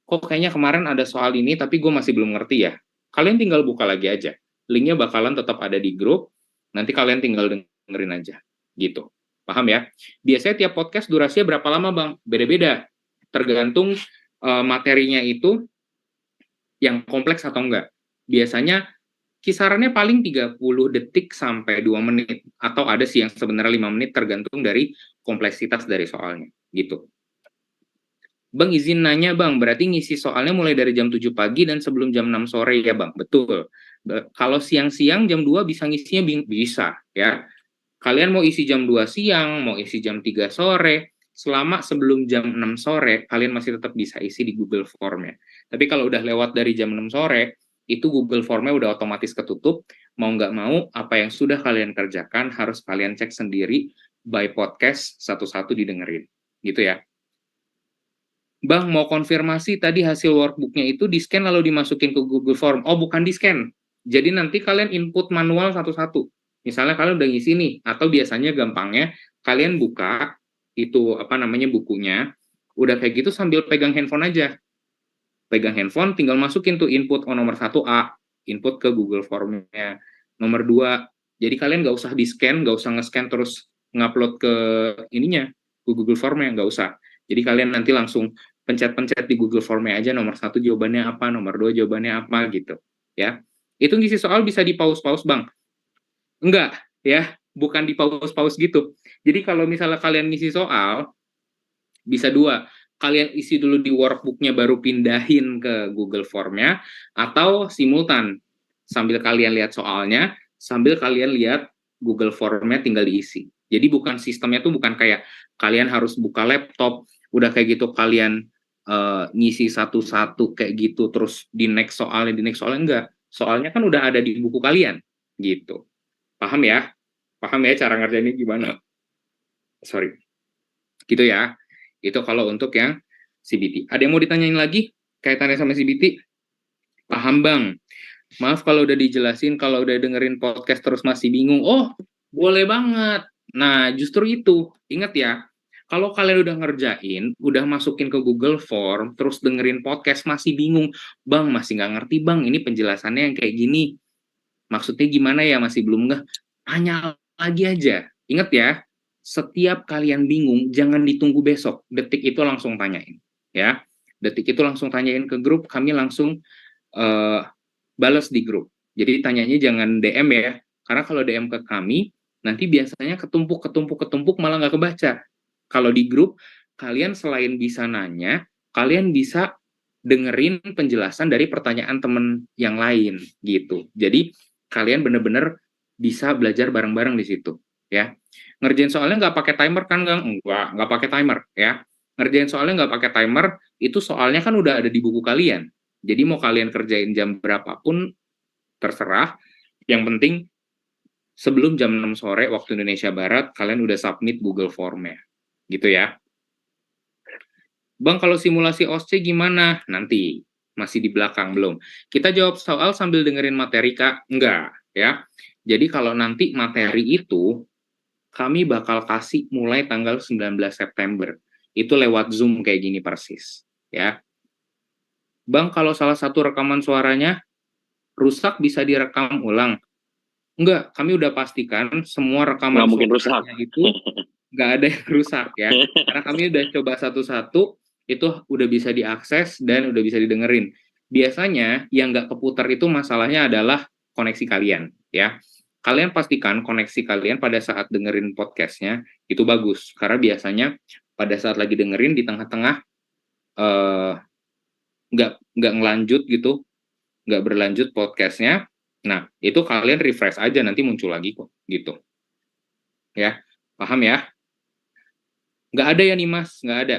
S1: Kok kayaknya kemarin ada soal ini, tapi gue masih belum ngerti ya. Kalian tinggal buka lagi aja. Linknya bakalan tetap ada di grup, nanti kalian tinggal dengerin aja. Gitu. Paham ya? Biasanya tiap podcast durasinya berapa lama, Bang? Beda-beda. Tergantung materinya itu yang kompleks atau enggak. Biasanya kisarannya paling 30 detik sampai 2 menit. Atau ada sih yang sebenarnya 5 menit, tergantung dari kompleksitas dari soalnya. Gitu. Bang izin nanya Bang, berarti ngisi soalnya mulai dari jam 7 pagi dan sebelum jam 6 sore ya Bang? Betul. Kalau siang-siang jam 2 bisa ngisinya bisa ya. Kalian mau isi jam 2 siang, mau isi jam 3 sore, selama sebelum jam 6 sore, kalian masih tetap bisa isi di Google Form-nya. Tapi kalau udah lewat dari jam 6 sore, itu Google Form-nya udah otomatis ketutup, mau nggak mau, apa yang sudah kalian kerjakan harus kalian cek sendiri by podcast, satu-satu didengerin. Gitu ya. Bang, mau konfirmasi tadi hasil workbook-nya itu di-scan lalu dimasukin ke Google Form. Oh, bukan di-scan. Jadi nanti kalian input manual satu-satu. Misalnya kalian udah ngisi nih, atau biasanya gampangnya kalian buka itu bukunya, udah kayak gitu sambil pegang handphone aja. Pegang handphone, tinggal masukin tuh input nomor 1A, input ke Google Form-nya. Nomor 2, jadi kalian nggak usah di-scan, nggak usah nge-scan terus ngupload ke ininya, ke Google Form-nya, nggak usah. Jadi kalian nanti langsung pencet-pencet di Google Form-nya aja, nomor 1 jawabannya apa, nomor 2 jawabannya apa, gitu. Ya. Itu ngisi soal bisa di pause-pause, Bang. Enggak, ya. Bukan di pause-pause gitu. Jadi kalau misalnya kalian ngisi soal, bisa dua. Kalian isi dulu di workbook-nya, baru pindahin ke Google Form-nya, atau simultan. Sambil kalian lihat soalnya, sambil kalian lihat Google Form-nya tinggal diisi. Jadi bukan sistemnya tuh bukan kayak kalian harus buka laptop, udah kayak gitu kalian ngisi satu-satu kayak gitu, terus di next soalnya, enggak. Soalnya kan udah ada di buku kalian, gitu. Paham ya? Paham ya cara ngerjainnya gimana? Sorry. Gitu ya. Itu kalau untuk yang CBT. Ada yang mau ditanyain lagi kaitannya sama CBT? Paham Bang? Maaf kalau udah dijelasin, kalau udah dengerin podcast terus masih bingung. Oh, boleh banget. Nah, justru itu. Ingat ya, kalau kalian udah ngerjain, udah masukin ke Google Form, terus dengerin podcast masih bingung, Bang, masih nggak ngerti Bang, ini penjelasannya yang kayak gini. Maksudnya gimana ya, masih belum nggak? Tanya lagi aja. Ingat ya, setiap kalian bingung, jangan ditunggu besok. Detik itu langsung tanyain. Ya, detik itu langsung tanyain ke grup, kami langsung balas di grup. Jadi tanyanya jangan DM ya, karena kalau DM ke kami, nanti biasanya ketumpuk malah nggak kebaca. Kalau di grup, kalian selain bisa nanya, kalian bisa dengerin penjelasan dari pertanyaan temen yang lain gitu. Jadi kalian bener-bener bisa belajar bareng-bareng di situ ya. Ngerjain soalnya nggak pakai timer kan, Gang? Nggak pakai timer ya. Ngerjain soalnya nggak pakai timer, itu soalnya kan udah ada di buku kalian. Jadi mau kalian kerjain jam berapapun terserah, yang penting sebelum jam 6 sore waktu Indonesia Barat, kalian udah submit Google Form-nya. Gitu ya. Bang, kalau simulasi OSCE gimana? Nanti, masih di belakang, belum. Kita jawab soal sambil dengerin materi, Kak? Enggak, ya. Jadi kalau nanti materi itu, kami bakal kasih mulai tanggal 19 September. Itu lewat Zoom kayak gini persis, ya. Bang, kalau salah satu rekaman suaranya rusak bisa direkam ulang? Enggak, kami udah pastikan semua rekaman
S2: Nggak mungkin rusak.
S1: suaranya itu nggak ada yang rusak ya. Karena kami udah coba satu-satu, itu udah bisa diakses dan udah bisa didengerin. Biasanya yang nggak keputar itu masalahnya adalah koneksi kalian ya. Kalian pastikan koneksi kalian pada saat dengerin podcastnya itu bagus. Karena biasanya pada saat lagi dengerin di tengah-tengah eh, nggak ngelanjut gitu, nggak berlanjut podcastnya. Nah, itu kalian refresh aja, nanti muncul lagi kok, gitu. Ya, paham ya? Nggak ada ya nih mas, nggak ada.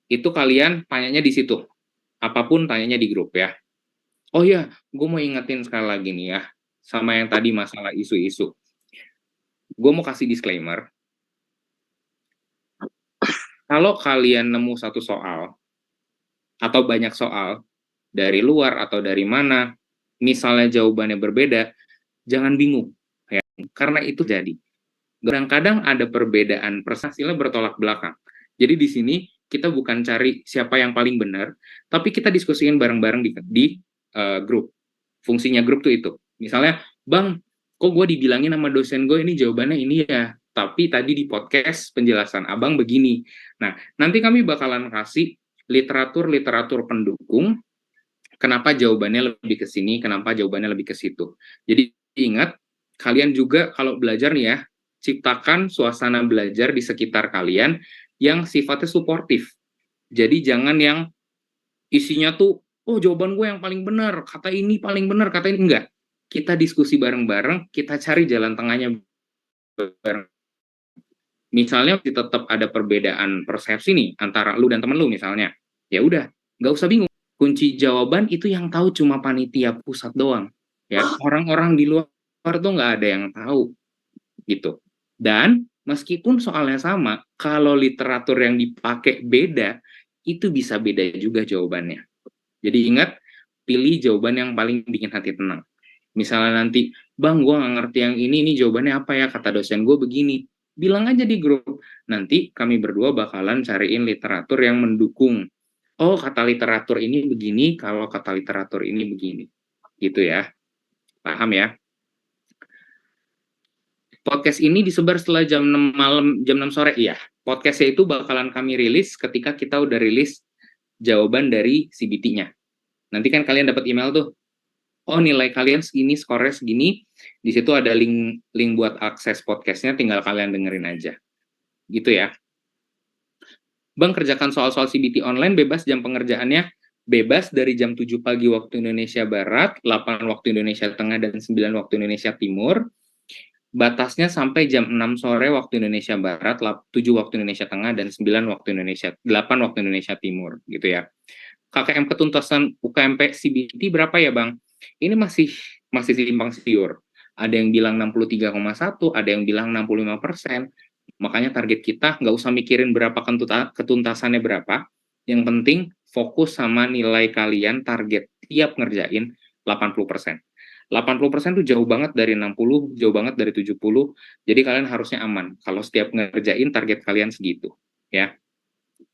S1: Itu kalian tanyanya di situ. Apapun tanyanya di grup ya. Oh iya, gue mau ingetin sekali lagi nih ya, sama yang tadi masalah isu-isu. Gue mau kasih disclaimer. Kalau kalian nemu satu soal, atau banyak soal, dari luar atau dari mana, misalnya jawabannya berbeda, jangan bingung. Ya. Karena itu jadi. Kadang-kadang ada perbedaan hasilnya bertolak belakang. Jadi di sini kita bukan cari siapa yang paling benar, tapi kita diskusiin bareng-bareng di grup. Fungsinya grup tuh itu. Misalnya, Bang, kok gue dibilangin sama dosen gue ini jawabannya ini ya, tapi tadi di podcast penjelasan Abang begini. Nah, nanti kami bakalan kasih literatur-literatur pendukung kenapa jawabannya lebih ke sini, kenapa jawabannya lebih ke situ. Jadi ingat, kalian juga kalau belajar nih ya, ciptakan suasana belajar di sekitar kalian yang sifatnya suportif. Jadi jangan yang isinya tuh, oh jawaban gue yang paling benar, kata ini paling benar, kata ini enggak. Kita diskusi bareng-bareng, kita cari jalan tengahnya bareng. Misalnya tetap ada perbedaan persepsi nih antara lu dan temen lu misalnya. Ya udah, nggak usah bingung. Kunci jawaban itu yang tahu cuma panitia pusat doang. Ya, orang-orang di luar tuh nggak ada yang tahu gitu. Dan meskipun soalnya sama, kalau literatur yang dipakai beda, itu bisa beda juga jawabannya. Jadi ingat, pilih jawaban yang paling bikin hati tenang. Misalnya nanti, Bang, gue nggak ngerti yang ini jawabannya apa ya, kata dosen gue begini. Bilang aja di grup, nanti kami berdua bakalan cariin literatur yang mendukung. Oh, kata literatur ini begini, kalau kata literatur ini begini. Gitu ya, paham ya? Podcast ini disebar setelah jam 6 malam, jam 6 sore, iya. Podcastnya itu bakalan kami rilis ketika kita udah rilis jawaban dari CBT-nya. Nanti kan kalian dapat email tuh, oh nilai kalian segini, skornya segini, di situ ada link buat akses podcastnya, tinggal kalian dengerin aja. Gitu ya. Bang, kerjakan soal-soal CBT online, bebas jam pengerjaannya, bebas dari jam 7 pagi waktu Indonesia Barat, 8 waktu Indonesia Tengah, dan 9 waktu Indonesia Timur. Batasnya sampai jam 6 sore waktu Indonesia Barat, 7 waktu Indonesia Tengah, dan 9 waktu Indonesia, 8 waktu Indonesia Timur, gitu ya. KKM ketuntasan UKMP CBT berapa ya, Bang? Ini masih simpang siur. Ada yang bilang 63,1, ada yang bilang 65%. Makanya target kita nggak usah mikirin berapa ketuntasannya berapa. Yang penting fokus sama nilai kalian target tiap ngerjain 80%. 80% tuh jauh banget dari 60, jauh banget dari 70. Jadi kalian harusnya aman kalau setiap ngerjain target kalian segitu, ya.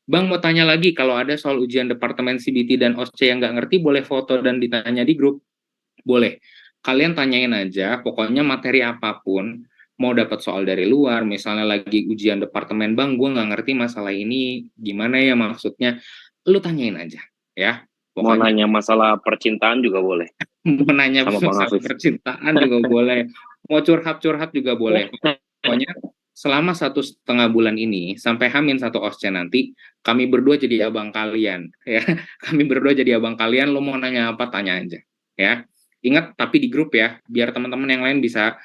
S1: Bang, mau tanya lagi, kalau ada soal ujian Departemen CBT dan OSCE yang nggak ngerti, boleh foto dan ditanya di grup? Boleh. Kalian tanyain aja, pokoknya materi apapun, mau dapat soal dari luar, misalnya lagi ujian departemen, Bang, gue nggak ngerti masalah ini, gimana ya maksudnya, lu tanyain aja, ya.
S2: Mau
S1: Pokoknya
S2: nanya masalah percintaan juga boleh.
S1: mau nanya
S2: Sama Bang
S1: masalah
S2: Hafiz.
S1: percintaan juga boleh, mau curhat-curhat juga boleh. Pokoknya selama 1,5 bulan ini, sampai H-1 OSCE nanti, kami berdua jadi abang kalian, ya. Kami berdua jadi abang kalian, lo mau nanya apa, tanya aja, ya. Ingat, tapi di grup ya, biar teman-teman yang lain bisa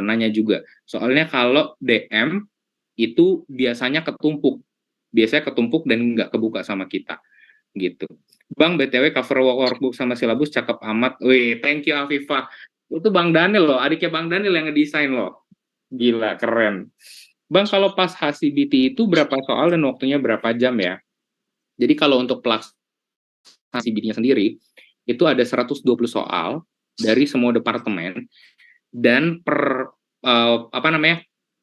S1: nanya juga. Soalnya kalau DM, itu biasanya ketumpuk. Biasanya ketumpuk dan nggak kebuka sama kita. Gitu. Bang, BTW cover workbook sama silabus cakep amat. Wih, thank you Afifah. Itu Bang Daniel loh, adiknya Bang Daniel yang ngedesain loh. Gila, keren. Bang, kalau pas HCBT itu berapa soal dan waktunya berapa jam ya? Jadi kalau untuk pelaksanaan HCBT-nya sendiri, itu ada 120 soal dari semua departemen, dan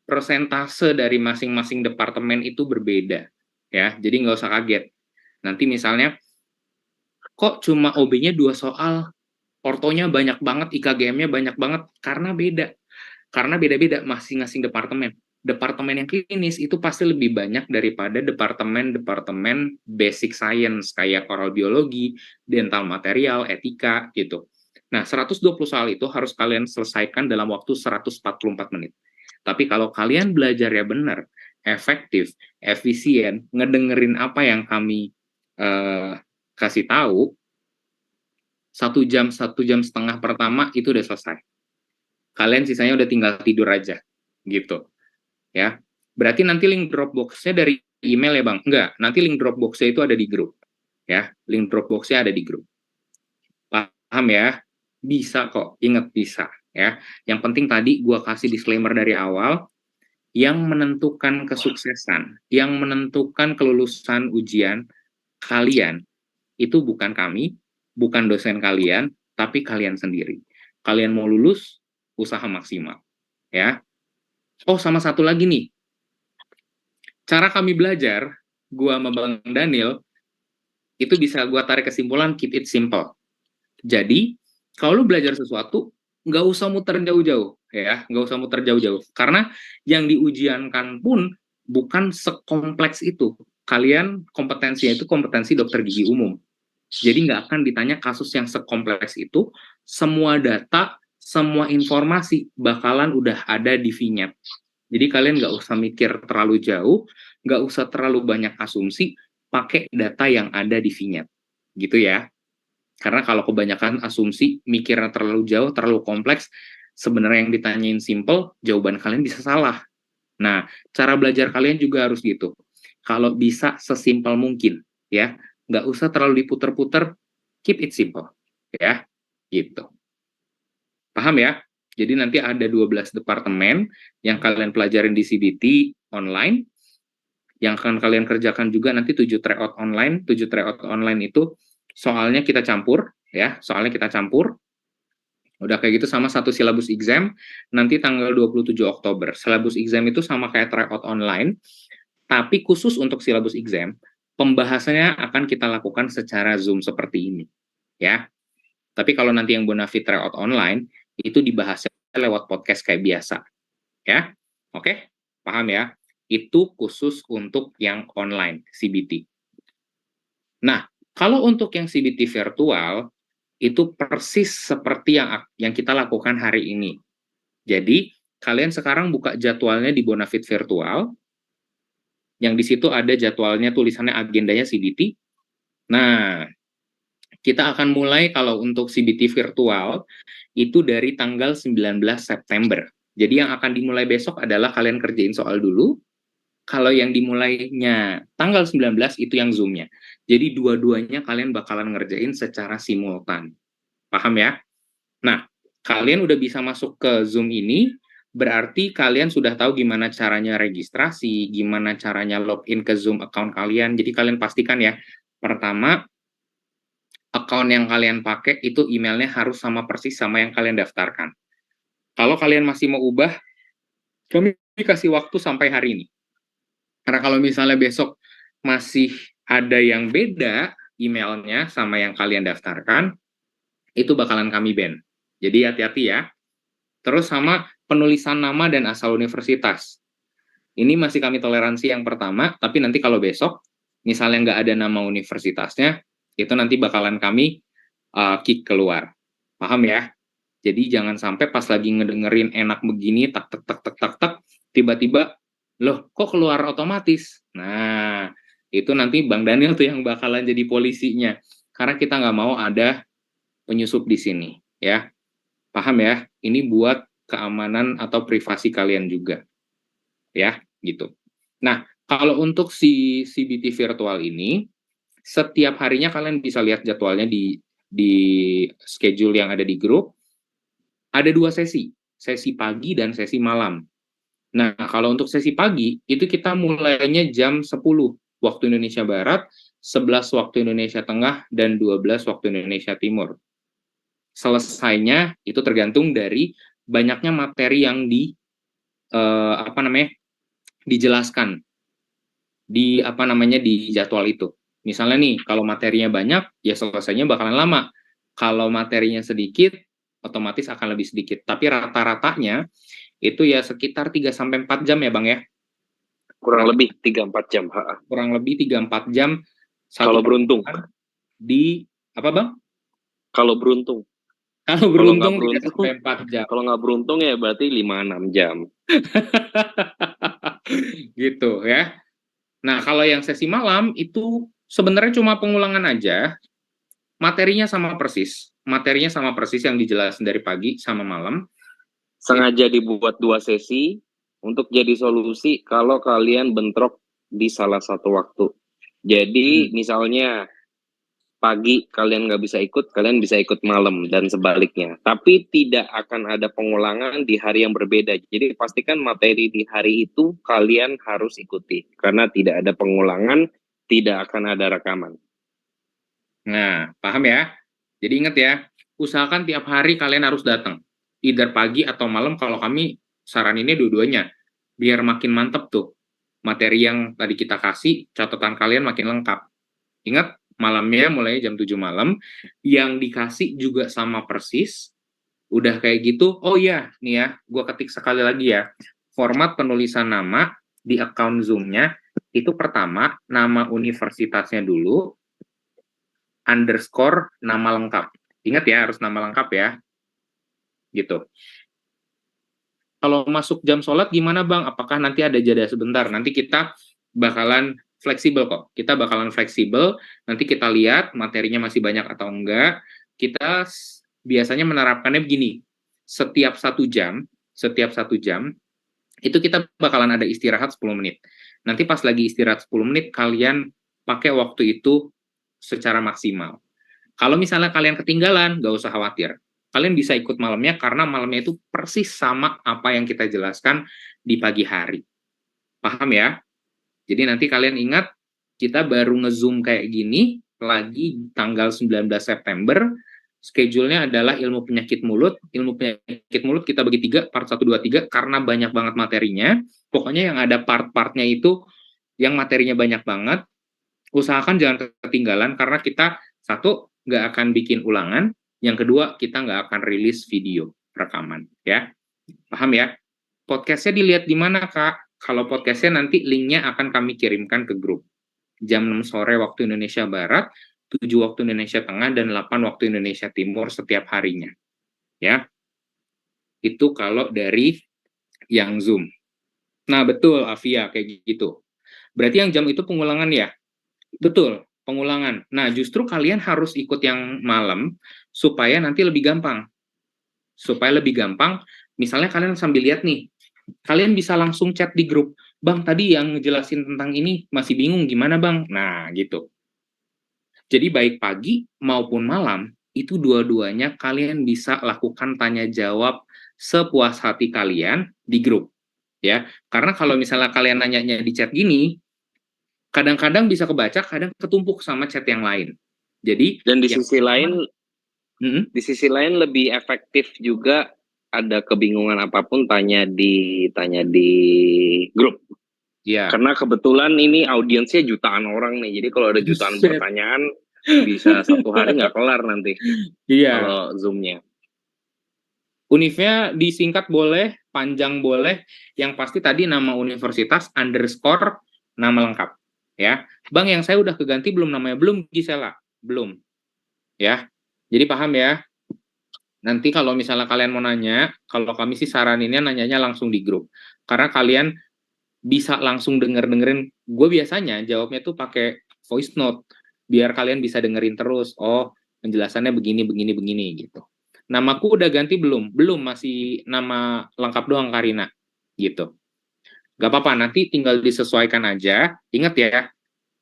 S1: persentase dari masing-masing departemen itu berbeda. Ya, jadi nggak usah kaget. Nanti misalnya, kok cuma OB-nya 2 soal, ortonya banyak banget, IKGM-nya banyak banget, karena beda. Karena beda-beda masing-masing departemen. departemen yang klinis itu pasti lebih banyak daripada departemen-departemen basic science kayak oral biologi, dental material, etika gitu. Nah, 120 soal itu harus kalian selesaikan dalam waktu 144 menit. Tapi kalau kalian belajarnya benar, efektif, efisien, ngedengerin apa yang kami kasih tahu, 1 jam, 1 jam setengah pertama itu udah selesai. Kalian sisanya udah tinggal tidur aja, gitu. Ya, berarti nanti link Dropbox-nya dari email ya Bang? Enggak, nanti link Dropbox-nya itu ada di grup. Ya, link Dropbox-nya ada di grup. Paham ya? Bisa kok, ingat bisa. Ya, yang penting tadi gua kasih disclaimer dari awal, yang menentukan kesuksesan, yang menentukan kelulusan ujian kalian, itu bukan kami, bukan dosen kalian, tapi kalian sendiri. Kalian mau lulus, usaha maksimal. Ya. Oh, sama satu lagi nih, cara kami belajar, gua sama Bang Daniel, itu bisa gua tarik kesimpulan keep it simple. Jadi, kalau lu belajar sesuatu, nggak usah muter jauh-jauh, ya, nggak usah muter jauh-jauh. Karena yang diujiankan pun bukan sekompleks itu. Kalian kompetensinya itu kompetensi dokter gigi umum. Jadi nggak akan ditanya kasus yang sekompleks itu, semua data, semua informasi bakalan udah ada di vignette. Jadi kalian nggak usah mikir terlalu jauh, nggak usah terlalu banyak asumsi, pakai data yang ada di vignette. Gitu ya. Karena kalau kebanyakan asumsi, mikirnya terlalu jauh, terlalu kompleks, sebenarnya yang ditanyain simple, jawaban kalian bisa salah. Nah, cara belajar kalian juga harus gitu. Kalau bisa sesimpel mungkin, ya. Nggak usah terlalu diputer-puter, keep it simple. Ya, gitu. Paham ya? Jadi nanti ada 12 departemen yang kalian pelajarin di CBT online, yang akan kalian kerjakan juga nanti 7 tryout online. 7 tryout online itu soalnya kita campur, ya, soalnya kita campur. Udah kayak gitu sama satu silabus exam, nanti tanggal 27 Oktober. Silabus exam itu sama kayak tryout online, tapi khusus untuk silabus exam, pembahasannya akan kita lakukan secara Zoom seperti ini, ya. Tapi kalau nanti yang bonafit tryout online, itu dibahasnya lewat podcast kayak biasa, ya. Oke? Paham ya? Itu khusus untuk yang online, CBT. Nah, kalau untuk yang CBT virtual, itu persis seperti yang kita lakukan hari ini. Jadi, kalian sekarang buka jadwalnya di Bonafit Virtual, yang di situ ada jadwalnya, tulisannya agendanya CBT. Nah, kita akan mulai kalau untuk CBT virtual, itu dari tanggal 19 September. Jadi yang akan dimulai besok adalah kalian kerjain soal dulu, kalau yang dimulainya tanggal 19 itu yang Zoom-nya. Jadi dua-duanya kalian bakalan ngerjain secara simultan. Paham ya? Nah, kalian udah bisa masuk ke Zoom ini, berarti kalian sudah tahu gimana caranya registrasi, gimana caranya login ke Zoom account kalian. Jadi kalian pastikan ya, pertama, account yang kalian pakai itu emailnya harus sama persis sama yang kalian daftarkan. Kalau kalian masih mau ubah, kami kasih waktu sampai hari ini. Karena kalau misalnya besok masih ada yang beda emailnya sama yang kalian daftarkan, itu bakalan kami ban. Jadi hati-hati ya. Terus sama penulisan nama dan asal universitas. Ini masih kami toleransi yang pertama, tapi nanti kalau besok, misalnya nggak ada nama universitasnya, itu nanti bakalan kami kick keluar. Paham ya? Jadi jangan sampai pas lagi ngedengerin enak begini, tak tak tak tak tak tak, tiba-tiba, loh kok keluar otomatis? Nah, itu nanti Bang Daniel tuh yang bakalan jadi polisinya. Karena kita nggak mau ada penyusup di sini, ya. Paham ya? Ini buat keamanan atau privasi kalian juga. Ya, gitu. Nah, kalau untuk si CBT virtual ini, setiap harinya kalian bisa lihat jadwalnya di schedule yang ada di grup. Ada 2 sesi pagi dan sesi malam. Nah, kalau untuk sesi pagi, itu kita mulainya jam 10 waktu Indonesia Barat, 11 waktu Indonesia Tengah, dan 12 waktu Indonesia Timur. Selesainya itu tergantung dari banyaknya materi yang dijelaskan di jadwal itu. Misalnya nih, kalau materinya banyak, ya selesainya bakalan lama. Kalau materinya sedikit, otomatis akan lebih sedikit. Tapi rata-ratanya itu ya sekitar 3-4 jam ya Bang ya?
S2: Kurang lebih 3-4 jam.
S1: Kurang lebih 3-4 jam.
S2: Kalau beruntung.
S1: Di, apa Bang?
S2: Kalau beruntung.
S1: Kalau beruntung 3-4 jam.
S2: Kalau nggak beruntung ya berarti 5-6 jam.
S1: Gitu ya. Nah, kalau yang sesi malam itu sebenarnya cuma pengulangan aja. Materinya sama persis. Materinya sama persis yang dijelasin dari pagi sama malam.
S2: Sengaja dibuat 2 sesi untuk jadi solusi kalau kalian bentrok di salah satu waktu. Jadi misalnya pagi kalian nggak bisa ikut, kalian bisa ikut malam dan sebaliknya. Tapi tidak akan ada pengulangan di hari yang berbeda. Jadi pastikan materi di hari itu kalian harus ikuti. Karena tidak ada pengulangan, tidak akan ada rekaman.
S1: Nah, paham ya? Jadi ingat ya, usahakan tiap hari kalian harus datang. Either pagi atau malam, kalau kami saraninnya dua-duanya. Biar makin mantep tuh. Materi yang tadi kita kasih, catatan kalian makin lengkap. Ingat, malamnya mulai jam 7 malam, yang dikasih juga sama persis. Udah kayak gitu, oh iya, nih ya, gue ketik sekali lagi ya. Format penulisan nama di account Zoom-nya, itu pertama, nama universitasnya dulu, underscore nama lengkap. Ingat ya, harus nama lengkap ya. Gitu. Kalau masuk jam sholat gimana Bang? Apakah nanti ada jeda sebentar? Nanti kita bakalan fleksibel kok. Kita bakalan fleksibel, nanti kita lihat materinya masih banyak atau enggak. Kita biasanya menerapkannya begini, setiap 1 jam, itu kita bakalan ada istirahat 10 menit. Nanti pas lagi istirahat 10 menit, kalian pakai waktu itu secara maksimal. Kalau misalnya kalian ketinggalan, nggak usah khawatir. Kalian bisa ikut malamnya, karena malamnya itu persis sama apa yang kita jelaskan di pagi hari. Paham ya? Jadi nanti kalian ingat, kita baru nge-zoom kayak gini, lagi tanggal 19 September, schedule-nya adalah ilmu penyakit mulut. Ilmu penyakit mulut kita bagi 3, part 1, 2, 3, karena banyak banget materinya. Pokoknya yang ada part-partnya itu, yang materinya banyak banget, usahakan jangan ketinggalan, karena kita, satu, nggak akan bikin ulangan, yang kedua, kita nggak akan rilis video rekaman, ya. Paham ya? Podcastnya dilihat di mana, Kak? Kalau podcastnya nanti linknya akan kami kirimkan ke grup. Jam 6 sore waktu Indonesia Barat, 7 waktu Indonesia Tengah, dan 8 waktu Indonesia Timur setiap harinya. Ya. Itu kalau dari yang Zoom. Nah, betul, Avia, kayak gitu. Berarti yang jam itu pengulangan ya? Betul, pengulangan. Nah, justru kalian harus ikut yang malam supaya nanti lebih gampang. Supaya lebih gampang, misalnya kalian sambil lihat nih, kalian bisa langsung chat di grup, Bang, tadi yang ngejelasin tentang ini masih bingung gimana Bang? Nah, gitu. Jadi baik pagi maupun malam, itu dua-duanya kalian bisa lakukan tanya jawab sepuas hati kalian di grup. Ya, karena kalau misalnya kalian nanyanya di chat gini, kadang-kadang bisa kebaca, kadang ketumpuk sama chat yang lain. Jadi
S2: dan di sisi lain lebih efektif juga, ada kebingungan apapun tanya di grup.
S1: Ya.
S2: Karena kebetulan ini audiensnya jutaan orang nih. Jadi kalau ada jutaan pertanyaan bisa 1 hari nggak kelar nanti.
S1: Iya.
S2: Kalau Zoom-nya.
S1: Univnya disingkat boleh, panjang boleh, yang pasti tadi nama universitas underscore nama lengkap, ya. Bang, yang saya udah keganti belum namanya? Belum, Gisela? Belum. Ya. Jadi paham ya? Nanti kalau misalnya kalian mau nanya, kalau kami sih saraninnya nanyanya langsung di grup. Karena kalian bisa langsung dengerin. Gue biasanya jawabnya tuh pakai voice note, biar kalian bisa dengerin terus. Oh, penjelasannya begini, gitu. Namaku udah ganti belum? Belum, masih nama lengkap doang, Karina. Gitu. Gak apa-apa, nanti tinggal disesuaikan aja. Ingat ya,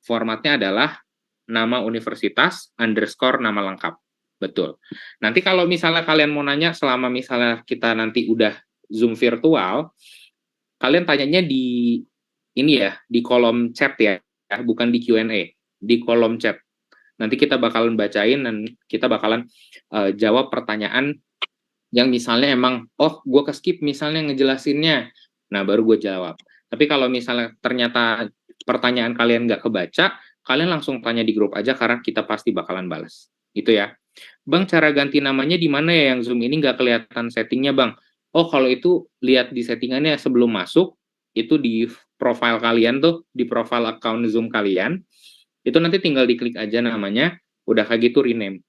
S1: formatnya adalah nama universitas underscore nama lengkap. Betul. Nanti kalau misalnya kalian mau nanya, selama misalnya kita nanti udah Zoom virtual, kalian tanyanya di ini ya, di kolom chat ya, bukan di Q&A, di kolom chat. Nanti kita bakalan bacain dan kita bakalan jawab pertanyaan yang misalnya emang, oh gue ke-skip misalnya ngejelasinnya, nah baru gue jawab. Tapi kalau misalnya ternyata pertanyaan kalian nggak kebaca, kalian langsung tanya di grup aja, karena kita pasti bakalan balas. Gitu ya. Bang, cara ganti namanya di mana ya, yang Zoom ini nggak kelihatan settingnya, Bang? Oh, kalau itu lihat di settingannya sebelum masuk, itu di profile kalian tuh, di profile account Zoom kalian, itu nanti tinggal diklik aja namanya, udah kayak gitu rename.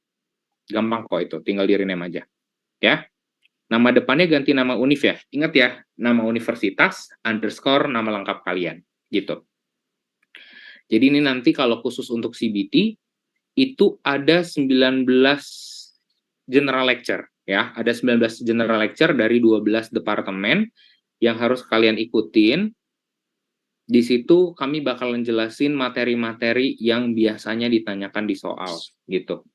S1: Gampang kok itu, tinggal di rename aja. Ya, nama depannya ganti nama univ ya. Ingat ya, nama universitas, underscore, nama lengkap kalian. Gitu. Jadi ini nanti kalau khusus untuk CBT, itu ada 19 general lecture ya, ada 19 general lecture dari 12 departemen yang harus kalian ikutin. Di situ kami bakalan jelasin materi-materi yang biasanya ditanyakan di soal gitu.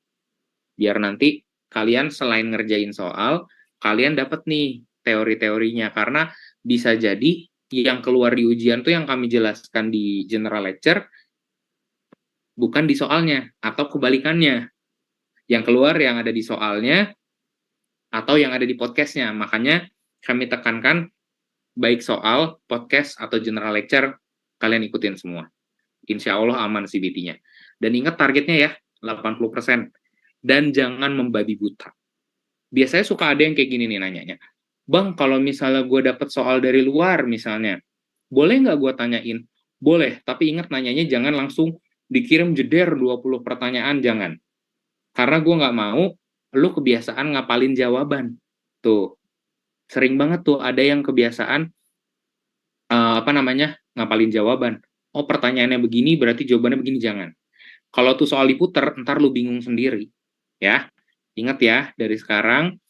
S1: Biar nanti kalian selain ngerjain soal, kalian dapat nih teori-teorinya, karena bisa jadi yang keluar di ujian tuh yang kami jelaskan di general lecture bukan di soalnya, atau kebalikannya. Yang keluar yang ada di soalnya atau yang ada di podcastnya. Makanya kami tekankan baik soal, podcast, atau general lecture, kalian ikutin semua. Insya Allah aman CBT-nya. Dan ingat targetnya ya, 80%. Dan jangan membabi buta. Biasanya suka ada yang kayak gini nih nanyanya. Bang, kalau misalnya gue dapet soal dari luar misalnya, boleh nggak gue tanyain? Boleh, tapi ingat nanyanya jangan langsung dikirim jeder 20 pertanyaan, jangan. Karena gue nggak mau lu kebiasaan ngapalin jawaban. Tuh, sering banget tuh ada yang kebiasaan ngapalin jawaban. Oh, pertanyaannya begini berarti jawabannya begini, jangan. Kalau tuh soal diputer, ntar lu bingung sendiri. Ya, ingat ya, dari sekarang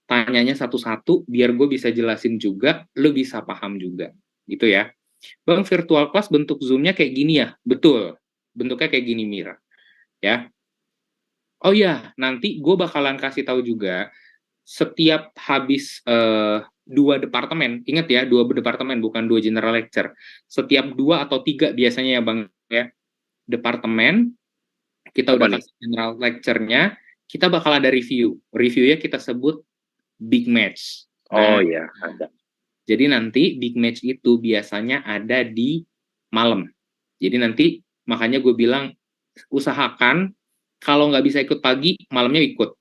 S1: tanyanya satu-satu biar gue bisa jelasin juga, lu bisa paham juga. Gitu ya. Bang, virtual class bentuk Zoom-nya kayak gini ya? Betul. Bentuknya kayak gini, Mira. Ya. Oh ya, nanti gue bakalan kasih tahu juga setiap habis 2 departemen, ingat ya, 2 departemen, bukan 2 general lecture. Setiap 2 atau 3 biasanya ya Bang, ya, departemen, kita
S2: Apa
S1: udah
S2: nih?
S1: kasih general lecture-nya, kita bakal ada review. Reviewnya kita sebut big match.
S2: Oh
S1: Nah,
S2: ya, ada.
S1: jadi nanti big match itu biasanya ada di malam. Jadi nanti, makanya gue bilang, usahakan kalau nggak bisa ikut pagi, malamnya ikut.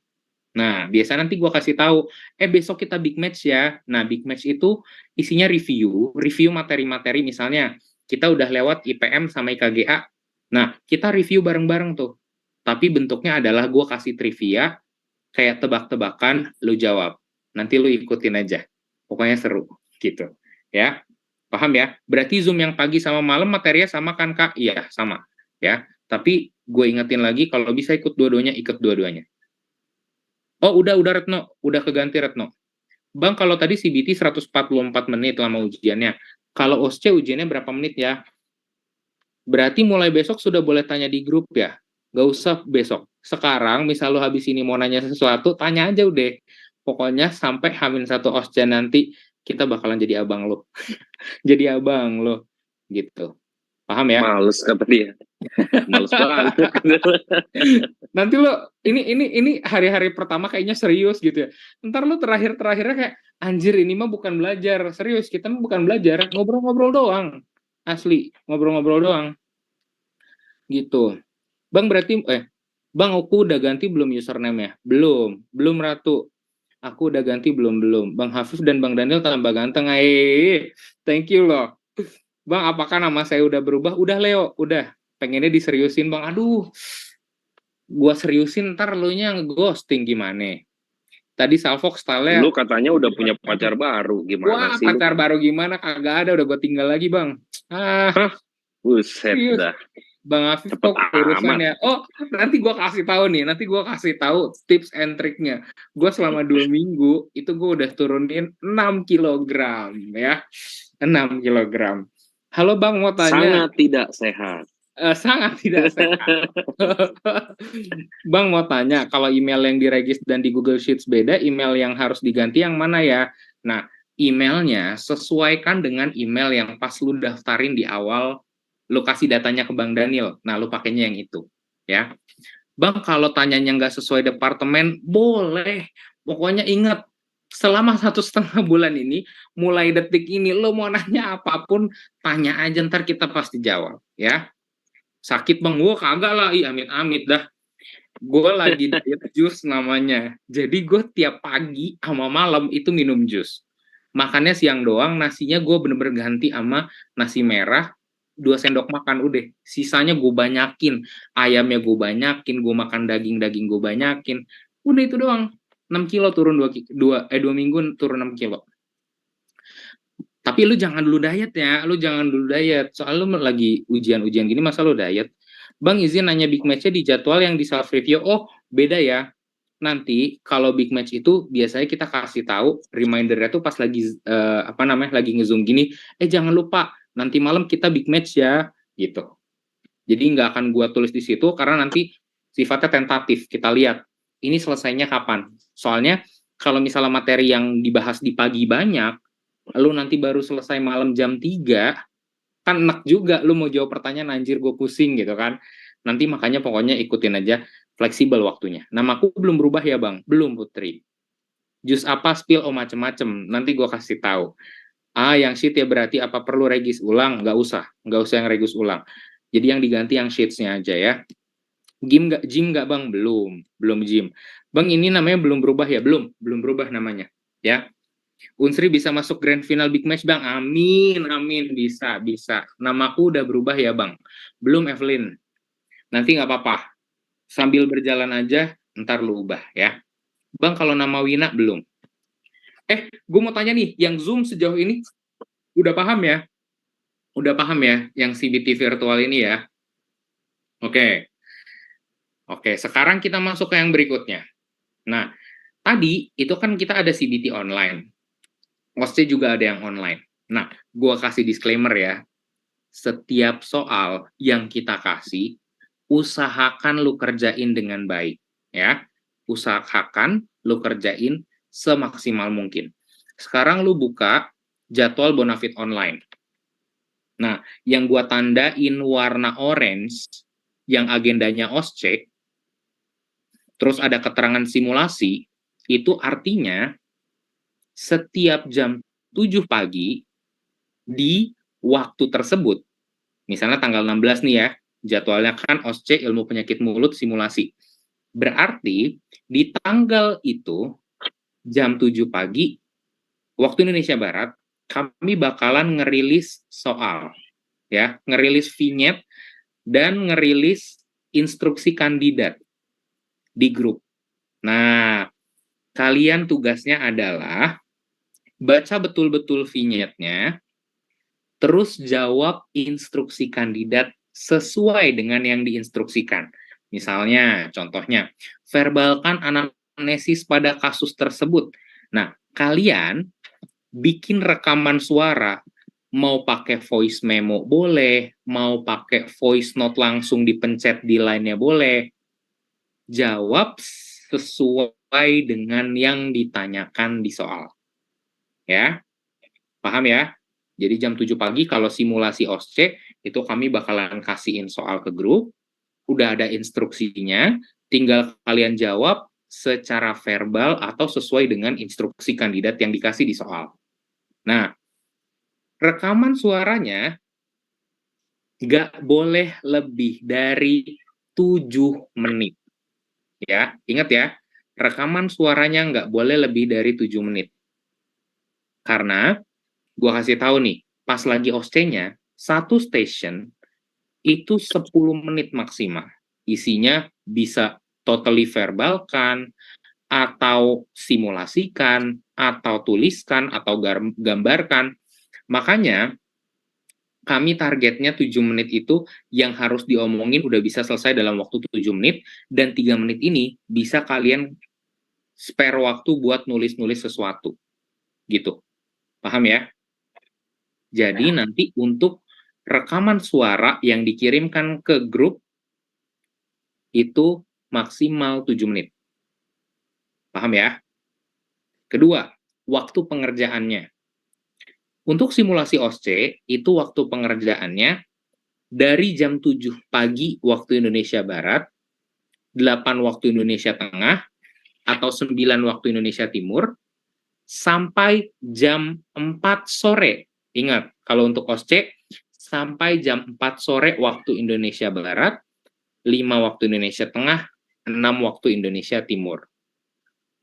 S1: Nah, biasa nanti gue kasih tahu, besok kita big match ya. Nah, big match itu isinya review materi-materi, misalnya kita udah lewat IPM sama IKGA. Nah, kita review bareng-bareng tuh. Tapi bentuknya adalah gue kasih trivia, kayak tebak-tebakan, lu jawab. Nanti lu ikutin aja. Pokoknya seru, gitu. Ya, paham ya? Berarti Zoom yang pagi sama malam materinya sama kan, Kak? Iya, sama. Ya, tapi gue ingetin lagi, kalau bisa ikut dua-duanya, ikut dua-duanya. Oh, udah Retno, udah keganti Retno. Bang, kalau tadi CBT 144 menit lama ujiannya. Kalau OSCE ujiannya berapa menit ya? Berarti mulai besok sudah boleh tanya di grup ya? Gak usah besok. Sekarang, misal lo habis ini mau nanya sesuatu, tanya aja udah. Pokoknya sampai H-1 OSCE nanti, kita bakalan jadi abang lo. Jadi abang lo. Gitu. Paham ya?
S2: Males kata dia. Males banget.
S1: Nanti lo ini hari-hari pertama kayaknya serius gitu ya. Ntar lo terakhirnya kayak anjir, ini mah bukan belajar serius, kita mah bukan belajar, ngobrol-ngobrol doang. Asli, ngobrol-ngobrol doang. Gitu. Bang, berarti Bang, aku udah ganti belum username ya? Belum Ratu. Aku udah ganti belum. Bang Hafiz dan Bang Daniel tambah ganteng. Thank you loh. Bang, apakah nama saya udah berubah? Udah Leo, udah. Pengennya diseriusin Bang. Aduh, gua seriusin ntar lu nya ghosting gimana? Tadi Salfox style-nya
S2: Lu katanya udah punya pacar baru, gimana
S1: wah,
S2: sih lu?
S1: pacar baru gimana? Kagak ada, udah gue tinggal lagi Bang.
S2: Hah? Buset
S1: Serius.
S2: dah.
S1: Bang Afif
S2: Cepet
S1: kok
S2: amat.
S1: urusannya. Oh, nanti gue kasih tahu nih. Nanti gue kasih tahu tips and triknya. Gue selama 2 minggu itu gue udah turunin 6 kilogram ya. 6 kilogram. Halo Bang, mau tanya.
S2: Sangat tidak sehat.
S1: Sangat tidak sehat. Bang mau tanya, kalau email yang diregis dan di Google Sheets beda, email yang harus diganti yang mana ya? Nah, emailnya sesuaikan dengan email yang pas lu daftarin di awal, lu kasih datanya ke Bang Daniel. Nah, lu pakainya yang itu. Ya, Bang, kalau tanyanya nggak sesuai departemen, boleh. Pokoknya ingat, selama 1,5 bulan ini, mulai detik ini, lo mau nanya apapun, tanya aja, ntar kita pasti jawab. Ya, sakit Bang, gua kagak lah, amit-amit dah. Gue lagi diet jus namanya. Jadi gue tiap pagi sama malam itu minum jus. Makannya siang doang, nasinya gue bener-bener ganti sama nasi merah, 2 sendok makan udah. Sisanya gue banyakin, ayamnya gue banyakin, gue makan daging-daging gue banyakin. Udah itu doang. 6 kilo turun 2 minggu turun 6 kilo. Tapi lu jangan dulu diet ya, lu jangan dulu diet. Soal lu lagi ujian-ujian gini masa lu diet. Bang izin nanya big match-nya di jadwal yang di self review. Oh, beda ya. Nanti kalau big match itu biasanya kita kasih tahu reminder-nya tuh pas lagi lagi nge-zoom gini, jangan lupa nanti malam kita big match ya gitu. Jadi nggak akan gua tulis di situ karena nanti sifatnya tentatif. Kita lihat ini selesainya kapan. Soalnya kalau misalnya materi yang dibahas di pagi banyak, lu nanti baru selesai malam jam 3, kan enak juga lu mau jawab pertanyaan anjir gue pusing gitu kan. Nanti makanya pokoknya ikutin aja, fleksibel waktunya. Namaku belum berubah ya bang? Belum Putri. Jus apa spill oh macem-macem, nanti gue kasih tahu. Yang sheet ya berarti apa perlu regis ulang? Nggak usah yang regis ulang. Jadi yang diganti yang sheetsnya aja ya. Gym nggak bang? Belum gym. Bang ini namanya belum berubah ya? Belum berubah namanya ya. Unsri bisa masuk grand final big match bang, amin amin, bisa. Namaku udah berubah ya bang? Belum Evelyn, nanti nggak apa-apa, sambil berjalan aja ntar lu ubah ya. Bang kalau nama Wina belum. Gue mau tanya nih, yang Zoom sejauh ini udah paham ya? Udah paham ya yang CBT virtual ini ya? Oke. Sekarang kita masuk ke yang berikutnya. Nah, tadi itu kan kita ada CBT online, OSCE juga ada yang online. Nah, gue kasih disclaimer ya, setiap soal yang kita kasih, usahakan lu kerjain dengan baik, ya. Usahakan lu kerjain semaksimal mungkin. Sekarang lu buka jadwal Bonafit online. Nah, yang gua tandain warna orange, yang agendanya OSCE, terus ada keterangan simulasi, itu artinya setiap jam 7 pagi di waktu tersebut, misalnya tanggal 16 nih ya, jadwalnya kan OSCE ilmu penyakit mulut simulasi. Berarti di tanggal itu jam 7 pagi waktu Indonesia Barat kami bakalan ngerilis soal ya, ngerilis vignette dan ngerilis instruksi kandidat di grup. Nah, kalian tugasnya adalah baca betul-betul vignette-nya, terus jawab instruksi kandidat sesuai dengan yang diinstruksikan. Misalnya, contohnya, verbalkan anamnesis pada kasus tersebut. Nah, kalian bikin rekaman suara, mau pakai voice memo boleh, mau pakai voice note langsung dipencet di line-nya boleh. Jawab sesuai dengan yang ditanyakan di soal. Ya, paham ya? Jadi jam 7 pagi kalau simulasi OSCE, itu kami bakalan kasihin soal ke grup, udah ada instruksinya, tinggal kalian jawab secara verbal atau sesuai dengan instruksi kandidat yang dikasih di soal. Nah, rekaman suaranya nggak boleh lebih dari 7 menit. Ya, ingat ya, rekaman suaranya nggak boleh lebih dari 7 menit. Karena gue kasih tahu nih, pas lagi OSCE-nya, satu station itu 10 menit maksimal. Isinya bisa totally verbalkan, atau simulasikan, atau tuliskan, atau gambarkan. Makanya, kami targetnya 7 menit itu yang harus diomongin udah bisa selesai dalam waktu 7 menit, dan 3 menit ini bisa kalian spare waktu buat nulis-nulis sesuatu. Gitu. Paham ya? Jadi nanti untuk rekaman suara yang dikirimkan ke grup itu maksimal 7 menit. Paham ya? Kedua, waktu pengerjaannya. Untuk simulasi OSCE, itu waktu pengerjaannya dari jam 7 pagi waktu Indonesia Barat, 8 waktu Indonesia Tengah, atau 9 waktu Indonesia Timur, sampai jam 4 sore. Ingat, kalau untuk OSCE, sampai jam 4 sore waktu Indonesia Barat, 5 waktu Indonesia Tengah, 6 waktu Indonesia Timur.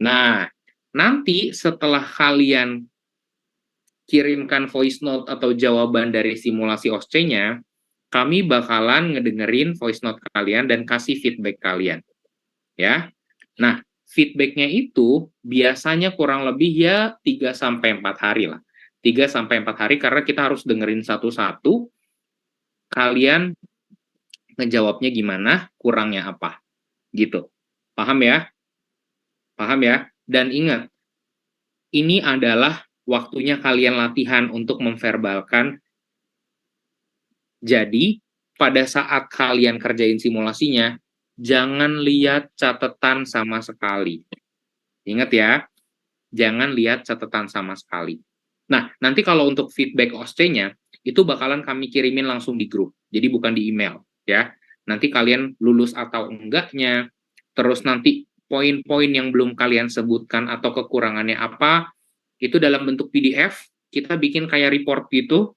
S1: Nah, nanti setelah kalian kirimkan voice note atau jawaban dari simulasi OSCE-nya, kami bakalan ngedengerin voice note kalian dan kasih feedback kalian. Ya. Nah, feedback-nya itu biasanya kurang lebih ya 3-4 hari lah. 3-4 hari karena kita harus dengerin satu-satu, kalian ngejawabnya gimana, kurangnya apa. Gitu. Paham ya? Paham ya? Dan ingat, ini adalah waktunya kalian latihan untuk memverbalkan. Jadi, pada saat kalian kerjain simulasinya, jangan lihat catatan sama sekali. Ingat ya, jangan lihat catatan sama sekali. Nah, nanti kalau untuk feedback OSCE-nya, itu bakalan kami kirimin langsung di grup, jadi bukan di email, ya. Nanti kalian lulus atau enggaknya, terus nanti poin-poin yang belum kalian sebutkan atau kekurangannya apa, itu dalam bentuk PDF, kita bikin kayak report gitu,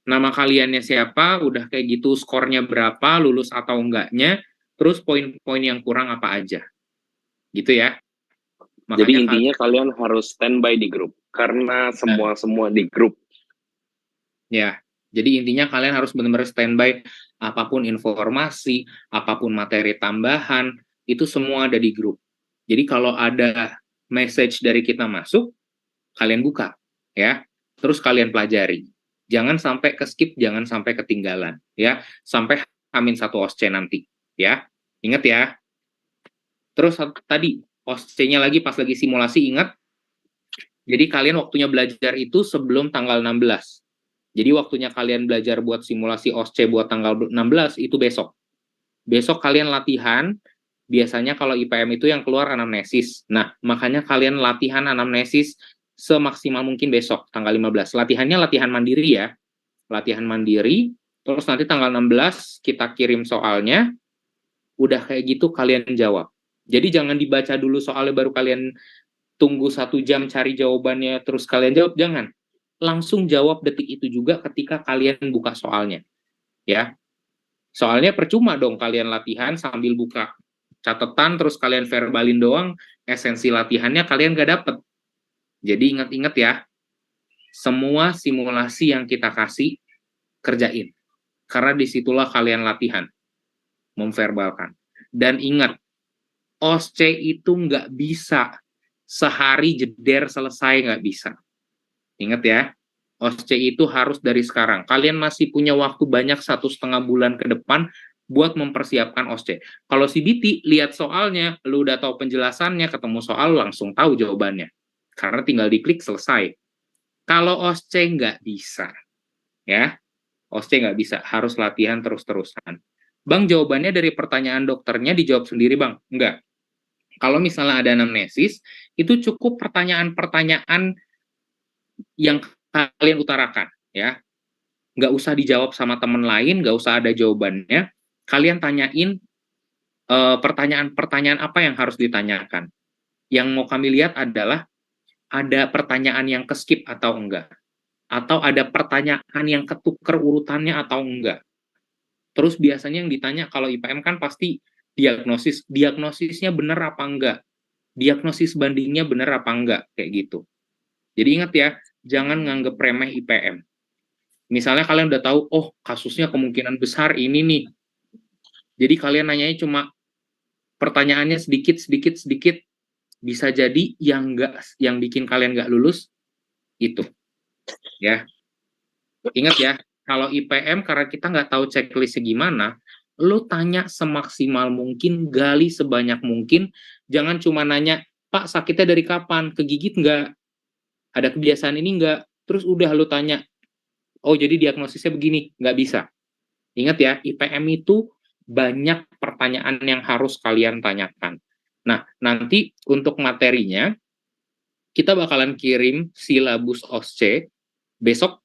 S1: nama kaliannya siapa, udah kayak gitu, skornya berapa, lulus atau enggaknya, terus poin-poin yang kurang apa aja. Gitu ya.
S2: Makanya jadi intinya kalian harus standby di grup, karena semua di grup.
S1: Ya, jadi intinya kalian harus benar-benar standby, apapun informasi, apapun materi tambahan, itu semua ada di grup. Jadi kalau ada message dari kita masuk, kalian buka, ya, terus kalian pelajari. Jangan sampai ke-skip, jangan sampai ketinggalan, ya, sampai H-1 OSCE nanti, ya. Ingat ya. Terus tadi, OSCE-nya lagi pas lagi simulasi, ingat, jadi kalian waktunya belajar itu sebelum tanggal 16. Jadi waktunya kalian belajar buat simulasi OSCE buat tanggal 16 itu besok. Besok kalian latihan, biasanya kalau IPM itu yang keluar anamnesis. Nah, makanya kalian latihan anamnesis semaksimal mungkin besok, tanggal 15. Latihannya latihan mandiri ya. Latihan mandiri, terus nanti tanggal 16 kita kirim soalnya, udah kayak gitu kalian jawab. Jadi jangan dibaca dulu soalnya baru kalian tunggu 1 jam cari jawabannya, terus kalian jawab, jangan. Langsung jawab detik itu juga ketika kalian buka soalnya. Ya. Soalnya percuma dong kalian latihan sambil buka catatan, terus kalian verbalin doang, esensi latihannya kalian gak dapet. Jadi ingat-ingat ya, semua simulasi yang kita kasih, kerjain. Karena disitulah kalian latihan, memverbalkan. Dan ingat, OSCE itu nggak bisa sehari jeder selesai, nggak bisa. Ingat ya, OSCE itu harus dari sekarang. Kalian masih punya waktu banyak 1,5 bulan ke depan buat mempersiapkan OSCE. Kalau CBT, lihat soalnya, lu udah tahu penjelasannya, ketemu soal, langsung tahu jawabannya. Karena tinggal diklik, selesai. Kalau OSCE nggak bisa, ya, OSCE nggak bisa, harus latihan terus-terusan. Bang, jawabannya dari pertanyaan dokternya dijawab sendiri, Bang? Enggak. Kalau misalnya ada anamnesis, itu cukup pertanyaan-pertanyaan yang kalian utarakan, ya. Nggak usah dijawab sama teman lain, nggak usah ada jawabannya. Kalian tanyain pertanyaan-pertanyaan apa yang harus ditanyakan. Yang mau kami lihat adalah ada pertanyaan yang ke-skip atau enggak. Atau ada pertanyaan yang ketuker urutannya atau enggak. Terus biasanya yang ditanya kalau IPM kan pasti diagnosis. Diagnosisnya benar apa enggak? Diagnosis bandingnya benar apa enggak? Kayak gitu. Jadi ingat ya, jangan nganggep remeh IPM. Misalnya kalian udah tahu, oh kasusnya kemungkinan besar ini nih. Jadi kalian nanyanya cuma pertanyaannya sedikit, bisa jadi yang bikin kalian nggak lulus, itu. Ya. Ingat ya, kalau IPM karena kita nggak tahu checklistnya gimana, lo tanya semaksimal mungkin, gali sebanyak mungkin, jangan cuma nanya, Pak sakitnya dari kapan, kegigit nggak? Ada kebiasaan ini nggak? Terus udah lo tanya, oh jadi diagnosisnya begini, nggak bisa. Ingat ya, IPM itu banyak pertanyaan yang harus kalian tanyakan. Nah, nanti untuk materinya, kita bakalan kirim silabus OSCE, besok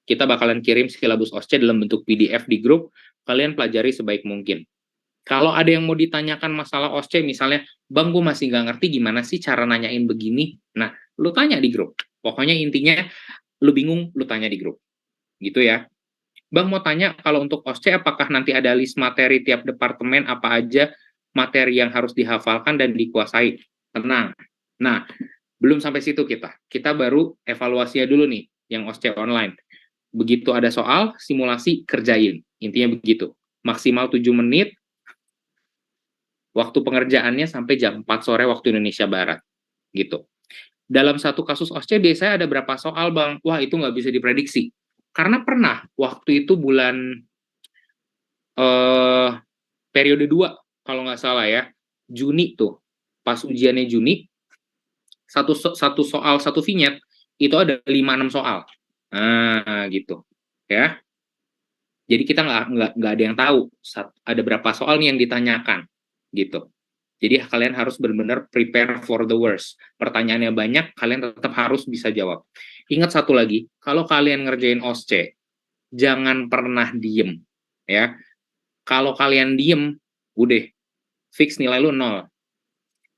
S1: kita bakalan kirim silabus OSCE dalam bentuk PDF di grup, kalian pelajari sebaik mungkin. Kalau ada yang mau ditanyakan masalah OSCE, misalnya, Bang, gue masih nggak ngerti gimana sih cara nanyain begini, nah, lu tanya di grup. Pokoknya intinya, lu bingung, lu tanya di grup. Gitu ya. Bang mau tanya, kalau untuk OSCE apakah nanti ada list materi tiap departemen apa aja? materi yang harus dihafalkan dan dikuasai. Tenang. Nah, belum sampai situ kita. Kita baru evaluasinya dulu nih, yang OSCE online. Begitu ada soal, simulasi, kerjain. Intinya begitu. Maksimal 7 menit, waktu pengerjaannya sampai jam 4 sore waktu Indonesia Barat. Gitu. Dalam satu kasus OSCE biasanya ada berapa soal, Bang? Wah, itu nggak bisa diprediksi. Karena pernah, waktu itu bulan periode 2, kalau nggak salah ya, Juni tuh, pas ujiannya Juni, satu soal, satu vignette, itu ada 5-6 soal. Nah, gitu. Ya. Jadi kita nggak ada yang tahu ada berapa soal nih yang ditanyakan. Gitu. Jadi kalian harus benar-benar prepare for the worst. Pertanyaannya banyak, kalian tetap harus bisa jawab. Ingat satu lagi, kalau kalian ngerjain OSCE, jangan pernah diem. Ya. Kalau kalian diem, udah, fix nilai lu 0.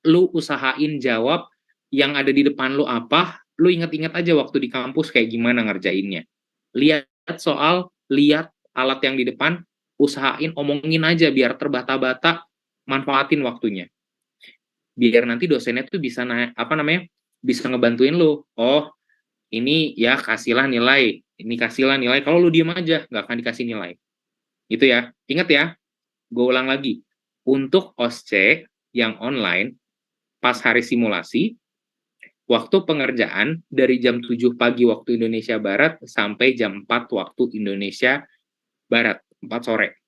S1: Lu usahain jawab yang ada di depan lu apa, lu ingat-ingat aja waktu di kampus kayak gimana ngerjainnya. Lihat soal, lihat alat yang di depan, usahain omongin aja biar terbata-bata, manfaatin waktunya. Biar nanti dosennya tuh bisa bisa ngebantuin lu. Oh, ini ya kasihlah nilai, ini kasihlah nilai. Kalau lu diem aja, nggak akan dikasih nilai. Gitu ya. Ingat ya, gue ulang lagi. Untuk OSCE yang online, pas hari simulasi, waktu pengerjaan dari jam 7 pagi waktu Indonesia Barat sampai jam 4 waktu Indonesia Barat, 4 sore.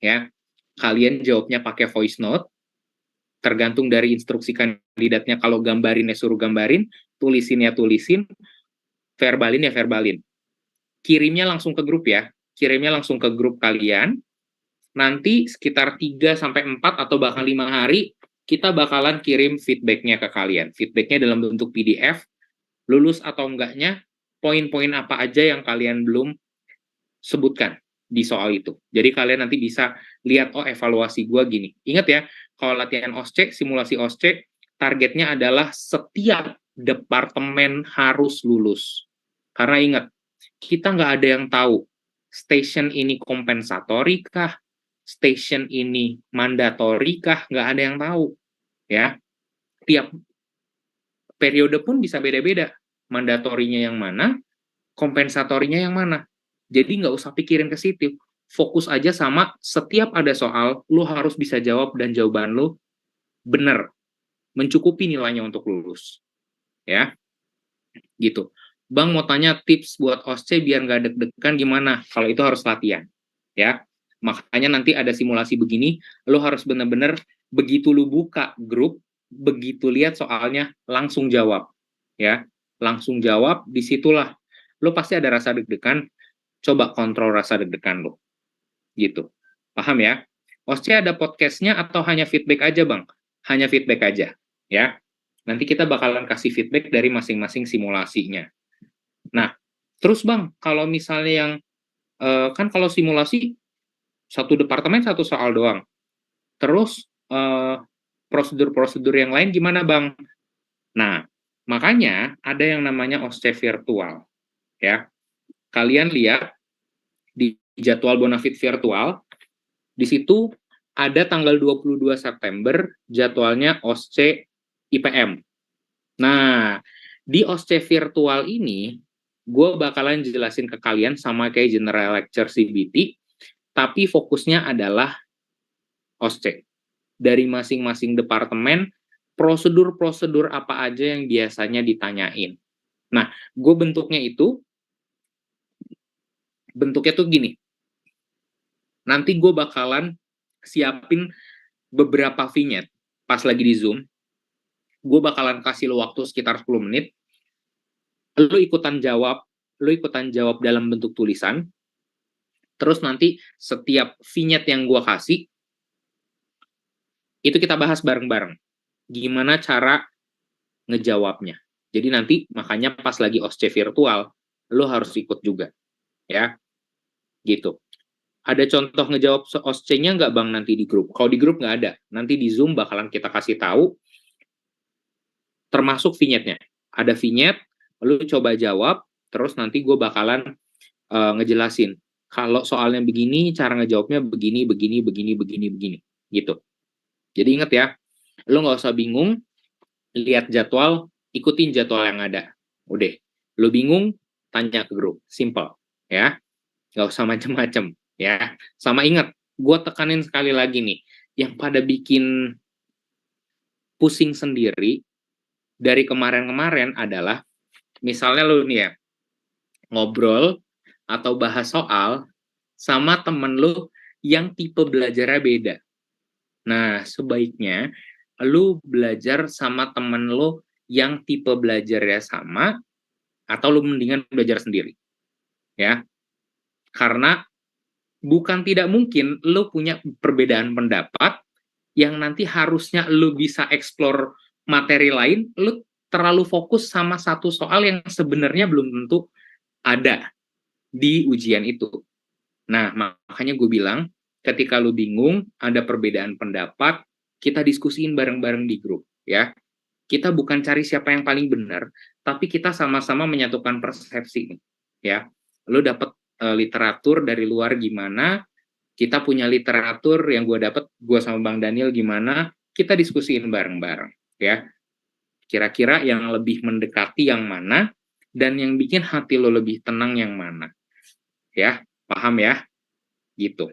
S1: Ya. Kalian jawabnya pakai voice note, tergantung dari instruksi kandidatnya. Kalau gambarinnya suruh gambarin, tulisin ya tulisin, verbalin ya verbalin. Kirimnya langsung ke grup ya, kirimnya langsung ke grup kalian. Nanti sekitar 3-4 atau bahkan 5 hari, kita bakalan kirim feedback-nya ke kalian. Feedback-nya dalam bentuk PDF, lulus atau enggaknya, poin-poin apa aja yang kalian belum sebutkan di soal itu. Jadi kalian nanti bisa lihat, oh evaluasi gue gini. Ingat ya, kalau latihan OSCE, simulasi OSCE, targetnya adalah setiap departemen harus lulus. Karena ingat, kita nggak ada yang tahu, station ini kompensatori kah, station ini mandatori kah, nggak ada yang tahu. Ya, tiap periode pun bisa beda-beda. Mandatorinya yang mana, kompensatorinya yang mana. Jadi nggak usah pikirin ke situ. Fokus aja sama setiap ada soal, lu harus bisa jawab dan jawaban lu benar. Mencukupi nilainya untuk lulus. Ya, gitu. Bang mau tanya tips buat OSCE biar nggak deg-degan gimana? Kalau itu harus latihan. Ya, makanya nanti ada simulasi begini, lu harus benar-benar begitu lu buka grup, begitu lihat soalnya, langsung jawab. Ya, langsung jawab, disitulah lu pasti ada rasa deg-degan, coba kontrol rasa deg-degan lo. Gitu. Paham ya? OSCE ada podcastnya atau hanya feedback aja, Bang? Hanya feedback aja. Ya. Nanti kita bakalan kasih feedback dari masing-masing simulasinya. Nah, terus Bang, kalau misalnya yang, kan kalau simulasi, satu departemen satu soal doang. Terus, prosedur-prosedur yang lain gimana, Bang? Nah, makanya ada yang namanya OSCE virtual. Ya. Kalian lihat di jadwal Bonafit virtual, di situ ada tanggal 22 September jadwalnya OSCE IPM. Nah, di OSCE virtual ini, gue bakalan jelasin ke kalian sama kayak general lecture CBT, tapi fokusnya adalah OSCE. Dari masing-masing departemen, prosedur-prosedur apa aja yang biasanya ditanyain. Nah, gue bentuknya tuh gini. Nanti gue bakalan siapin beberapa vignette pas lagi di Zoom. Gue bakalan kasih lo waktu sekitar 10 menit. Lo ikutan jawab dalam bentuk tulisan. Terus nanti setiap vignette yang gue kasih, itu kita bahas bareng-bareng. Gimana cara ngejawabnya. Jadi nanti makanya pas lagi OSCE virtual, lo harus ikut juga. Ya, gitu. Ada contoh ngejawab OSCE-nya nggak, Bang, nanti di grup? Kalau di grup nggak ada. Nanti di Zoom bakalan kita kasih tahu, termasuk vignette-nya. Ada vignette, lu coba jawab, terus nanti gue bakalan ngejelasin. Kalau soalnya begini, cara ngejawabnya begini, begini, begini, begini, begini. Gitu. Jadi ingat ya, lo nggak usah bingung, lihat jadwal, ikutin jadwal yang ada. Udah, lo bingung, tanya ke grup, simple, ya. Nggak usah macem-macem, ya. Sama ingat, gue tekanin sekali lagi nih, yang pada bikin pusing sendiri dari kemarin-kemarin adalah, misalnya lo nih ya, ngobrol atau bahas soal sama temen lo yang tipe belajarnya beda. Nah, sebaiknya lu belajar sama temen lu yang tipe belajarnya sama, atau lu mendingan belajar sendiri, ya. Karena bukan tidak mungkin lu punya perbedaan pendapat yang nanti harusnya lu bisa explore materi lain, lu terlalu fokus sama satu soal yang sebenarnya belum tentu ada di ujian itu. Nah, makanya gue bilang, ketika lu bingung, ada perbedaan pendapat, kita diskusiin bareng-bareng di grup, ya. Kita bukan cari siapa yang paling benar, tapi kita sama-sama menyatukan persepsi, ya. Lu dapat literatur dari luar gimana, kita punya literatur yang gue dapat, gue sama Bang Daniel gimana, kita diskusiin bareng-bareng, ya. Kira-kira yang lebih mendekati yang mana, dan yang bikin hati lo lebih tenang yang mana, ya. Paham ya? Gitu.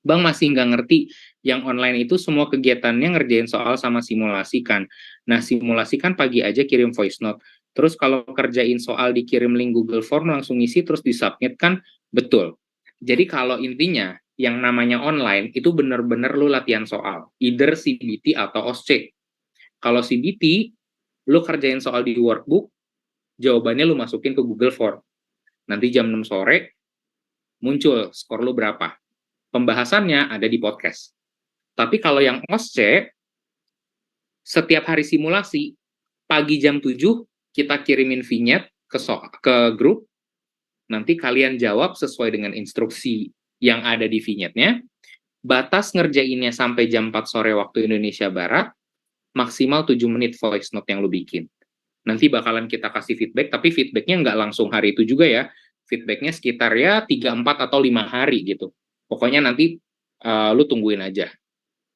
S1: Bang masih nggak ngerti, yang online itu semua kegiatannya ngerjain soal sama simulasi kan. Nah, simulasi kan pagi aja kirim voice note. Terus kalau kerjain soal dikirim link Google Form langsung isi terus disubmit kan? Betul. Jadi kalau intinya yang namanya online itu bener-bener lu latihan soal. Either CBT atau OSCE. Kalau CBT, lu kerjain soal di workbook, jawabannya lu masukin ke Google Form. Nanti jam 6 sore, muncul skor lu berapa. Pembahasannya ada di podcast. Tapi kalau yang OSCE, setiap hari simulasi, pagi jam 7, kita kirimin vignette ke grup, nanti kalian jawab sesuai dengan instruksi yang ada di vignette-nya, batas ngerjainnya sampai jam 4 sore waktu Indonesia Barat, maksimal 7 menit voice note yang lu bikin. Nanti bakalan kita kasih feedback, tapi feedbacknya nggak langsung hari itu juga ya, feedbacknya sekitar ya 3, 4, atau 5 hari gitu. Pokoknya nanti lu tungguin aja,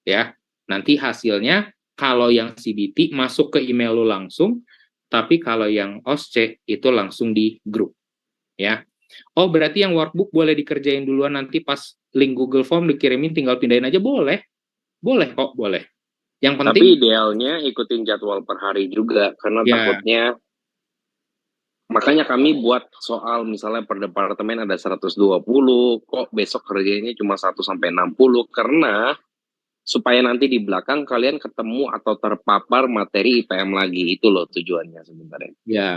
S1: ya. Nanti hasilnya, kalau yang CBT masuk ke email lu langsung, tapi kalau yang OSCE itu langsung di grup, ya. Oh, berarti yang workbook boleh dikerjain duluan, nanti pas link Google Form dikirimin tinggal pindahin aja, boleh. Boleh kok, boleh. Yang penting,
S2: tapi idealnya ikutin jadwal per hari juga, karena
S1: ya,
S2: takutnya, makanya kami buat soal misalnya per departemen ada 120, kok besok kerjanya cuma 1-60, karena supaya nanti di belakang kalian ketemu atau terpapar materi IPM lagi, itu loh tujuannya sebenarnya.
S1: ya,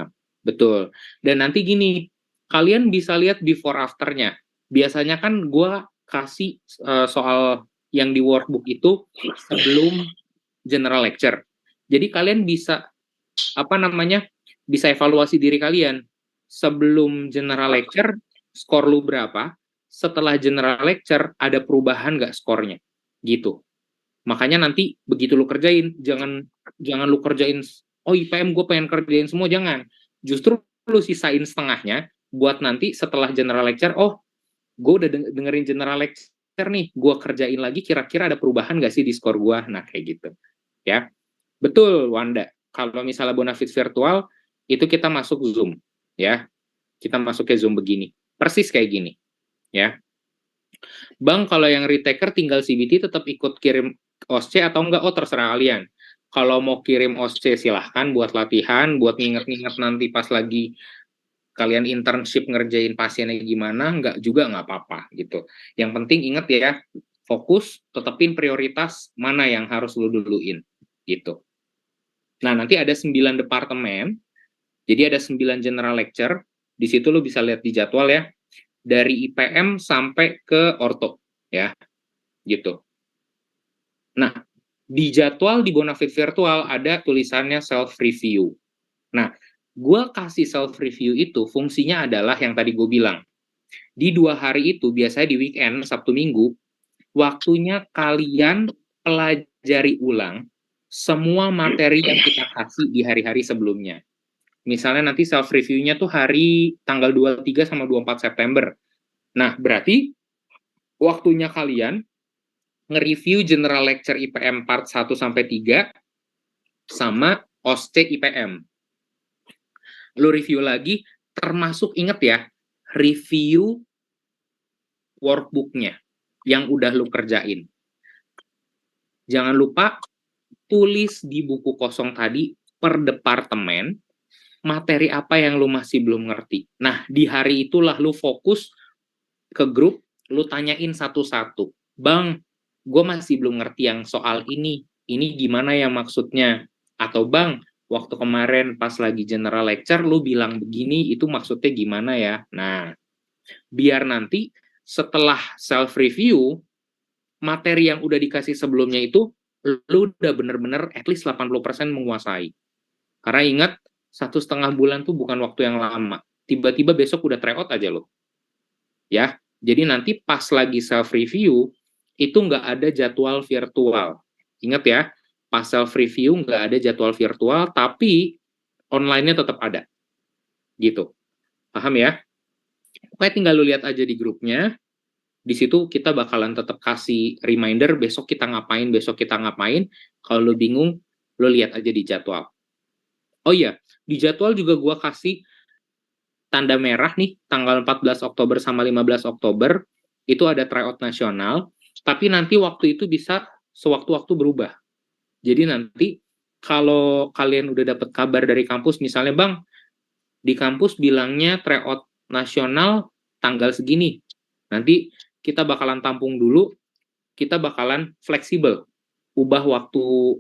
S1: betul. Dan nanti gini, kalian bisa lihat before after-nya. Biasanya kan gue kasih soal yang di workbook itu sebelum general lecture. Jadi kalian bisa, bisa evaluasi diri kalian. Sebelum general lecture, skor lu berapa? Setelah general lecture, ada perubahan nggak skornya? Gitu. Makanya nanti begitu lu kerjain, jangan lu kerjain, oh IPM gue pengen kerjain semua, jangan. Justru lu sisain setengahnya, buat nanti setelah general lecture, oh gue udah dengerin general lecture nih, gue kerjain lagi, kira-kira ada perubahan nggak sih di skor gue? Nah, kayak gitu. Ya, betul Wanda. Kalau misalnya Bonafit virtual, itu kita masuk Zoom, ya. Kita masuk ke Zoom begini, persis kayak gini, ya. Bang, kalau yang retaker tinggal CBT tetap ikut kirim OSCE atau enggak? Oh, terserah kalian. Kalau mau kirim OSCE silahkan buat latihan, buat nginget-nginget nanti pas lagi kalian internship ngerjain pasiennya gimana, enggak juga nggak apa-apa gitu. Yang penting inget ya, fokus, tetepin prioritas mana yang harus lu duluin gitu. Nah, nanti ada 9 departemen, jadi ada 9 general lecture, di situ lu bisa lihat di jadwal ya, dari IPM sampai ke orto, ya, gitu. Nah, di jadwal di Bonafit virtual ada tulisannya self-review. Nah, gue kasih self-review itu fungsinya adalah yang tadi gue bilang. Di 2 hari itu, biasanya di weekend, Sabtu Minggu, waktunya kalian pelajari ulang semua materi yang kita kasih di hari-hari sebelumnya. Misalnya nanti self-review-nya tuh hari tanggal 23 sama 24 September. Nah, berarti waktunya kalian nge-review General Lecture IPM part 1 sampai 3 sama OSCE IPM. Lu review lagi, termasuk inget ya, review workbook-nya yang udah lu kerjain. Jangan lupa tulis di buku kosong tadi per departemen materi apa yang lu masih belum ngerti. Nah, di hari itulah lu fokus ke grup, lu tanyain satu-satu. Bang, gue masih belum ngerti yang soal ini gimana ya maksudnya? Atau bang, waktu kemarin pas lagi general lecture, lu bilang begini, itu maksudnya gimana ya? Nah, biar nanti setelah self-review, materi yang udah dikasih sebelumnya itu, lu udah bener-bener at least 80% menguasai. Karena ingat, 1,5 bulan tuh bukan waktu yang lama. Tiba-tiba besok udah tryout aja lo. Ya, jadi nanti pas lagi self-review, itu nggak ada jadwal virtual. Ingat ya, pas self-review nggak ada jadwal virtual, tapi online-nya tetap ada. Gitu. Paham ya? Pokoknya tinggal lu lihat aja di grupnya, di situ kita bakalan tetap kasih reminder, besok kita ngapain. Kalau lu bingung, lu lihat aja di jadwal. Oh iya, di jadwal juga gua kasih tanda merah nih, tanggal 14 Oktober sama 15 Oktober, itu ada tryout nasional, tapi nanti waktu itu bisa sewaktu-waktu berubah. Jadi nanti, kalau kalian udah dapat kabar dari kampus, misalnya, Bang, di kampus bilangnya tryout nasional tanggal segini, nanti kita bakalan tampung dulu, kita bakalan fleksibel, ubah waktu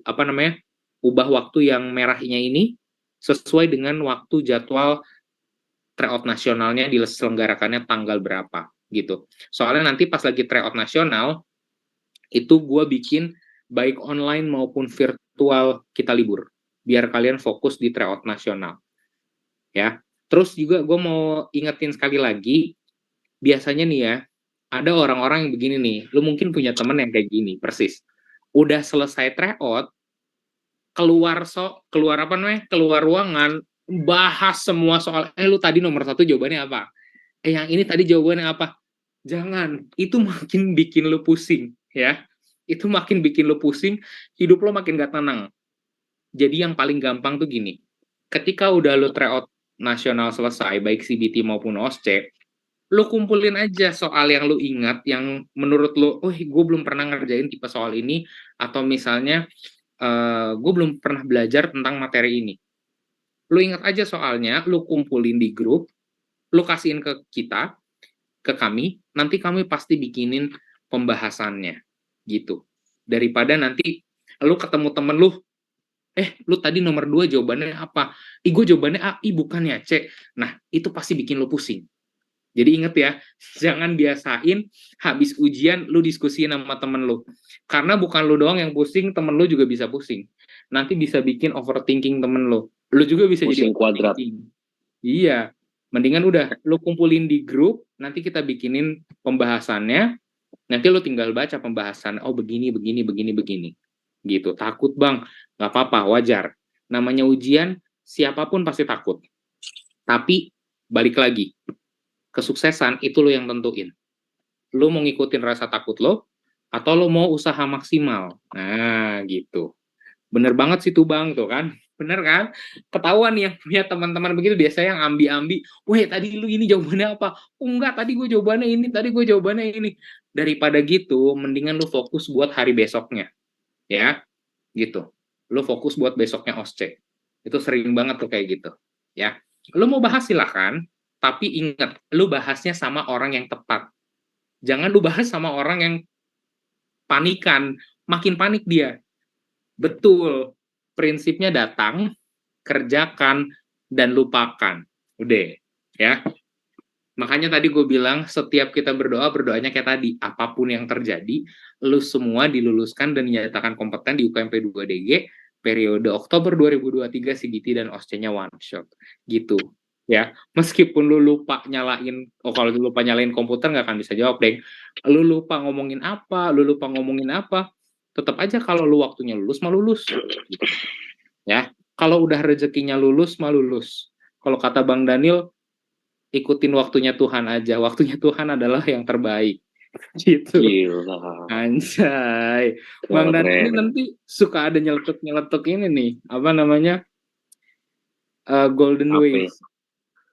S1: yang merahnya ini, sesuai dengan waktu jadwal tryout nasionalnya diselenggarakannya tanggal berapa gitu. Soalnya nanti pas lagi tryout nasional itu gue bikin baik online maupun virtual kita libur biar kalian fokus di tryout nasional ya. Terus juga gue mau ingetin sekali lagi, biasanya nih ya ada orang-orang yang begini nih, lu mungkin punya temen yang kayak gini persis, udah selesai tryout keluar ruangan, bahas semua soal, lu tadi nomor 1 jawabannya apa? Yang ini tadi jawabannya apa? Jangan, itu makin bikin lu pusing, ya. Itu makin bikin lu pusing, hidup lo makin gak tenang. Jadi yang paling gampang tuh gini, ketika udah lu tryout nasional selesai, baik CBT maupun OSCE, lu kumpulin aja soal yang lu ingat, yang menurut lu, oh gue belum pernah ngerjain tipe soal ini, atau misalnya, gue belum pernah belajar tentang materi ini. Lu ingat aja soalnya, lu kumpulin di grup, lu kasihin ke kita, ke kami, nanti kami pasti bikinin pembahasannya, gitu. Daripada nanti lu ketemu temen lu, lu tadi nomor 2 jawabannya apa? Gue jawabannya A, bukannya C. Nah, itu pasti bikin lu pusing. Jadi inget ya, jangan biasain habis ujian lu diskusiin sama temen lu. Karena bukan lu doang yang pusing, temen lu juga bisa pusing. Nanti bisa bikin overthinking temen lu. Lu juga bisa
S2: pusing
S1: jadi
S2: kuadrat.
S1: Iya, mendingan udah lu kumpulin di grup, nanti kita bikinin pembahasannya, nanti lu tinggal baca pembahasan, oh begini, gitu. Takut bang, nggak apa-apa, wajar. Namanya ujian, siapapun pasti takut. Tapi, balik lagi, kesuksesan itu lo yang tentuin. Lo mau ngikutin rasa takut lo, atau lo mau usaha maksimal. Nah, gitu. Bener banget sih tuh bang, tuh kan. Bener kan? Ketahuan yang punya teman-teman begitu biasanya yang ambi-ambi, weh tadi lu ini jawabannya apa? Oh enggak, tadi gue jawabannya ini. Daripada gitu, mendingan lu fokus buat hari besoknya. Ya, gitu. Lu fokus buat besoknya OSCE. Itu sering banget tuh kayak gitu. Ya, lu mau bahas silahkan, tapi ingat, lu bahasnya sama orang yang tepat. Jangan lu bahas sama orang yang panikan, makin panik dia. Betul, prinsipnya datang, kerjakan, dan lupakan. Udah, ya. Makanya tadi gue bilang, setiap kita berdoa, berdoanya kayak tadi. Apapun yang terjadi, lu semua diluluskan dan dinyatakan kompeten di UKMP 2DG, periode Oktober 2023, CBT dan OSCE-nya one shot. Gitu. Ya, meskipun lu lupa nyalain, kalau lu lupa nyalain komputer nggak akan bisa jawab, deh. Lu lupa ngomongin apa, tetap aja kalau lu waktunya lulus, mah lulus. Gitu. Ya, kalau udah rezekinya lulus, mah lulus. Kalau kata Bang Daniel, ikutin waktunya Tuhan aja. Waktunya Tuhan adalah yang terbaik. Gitu.
S2: Gila.
S1: Anjay. Bang Dan ini nanti suka ada nyeletuk-nyeletuk ini nih, apa namanya, golden ways.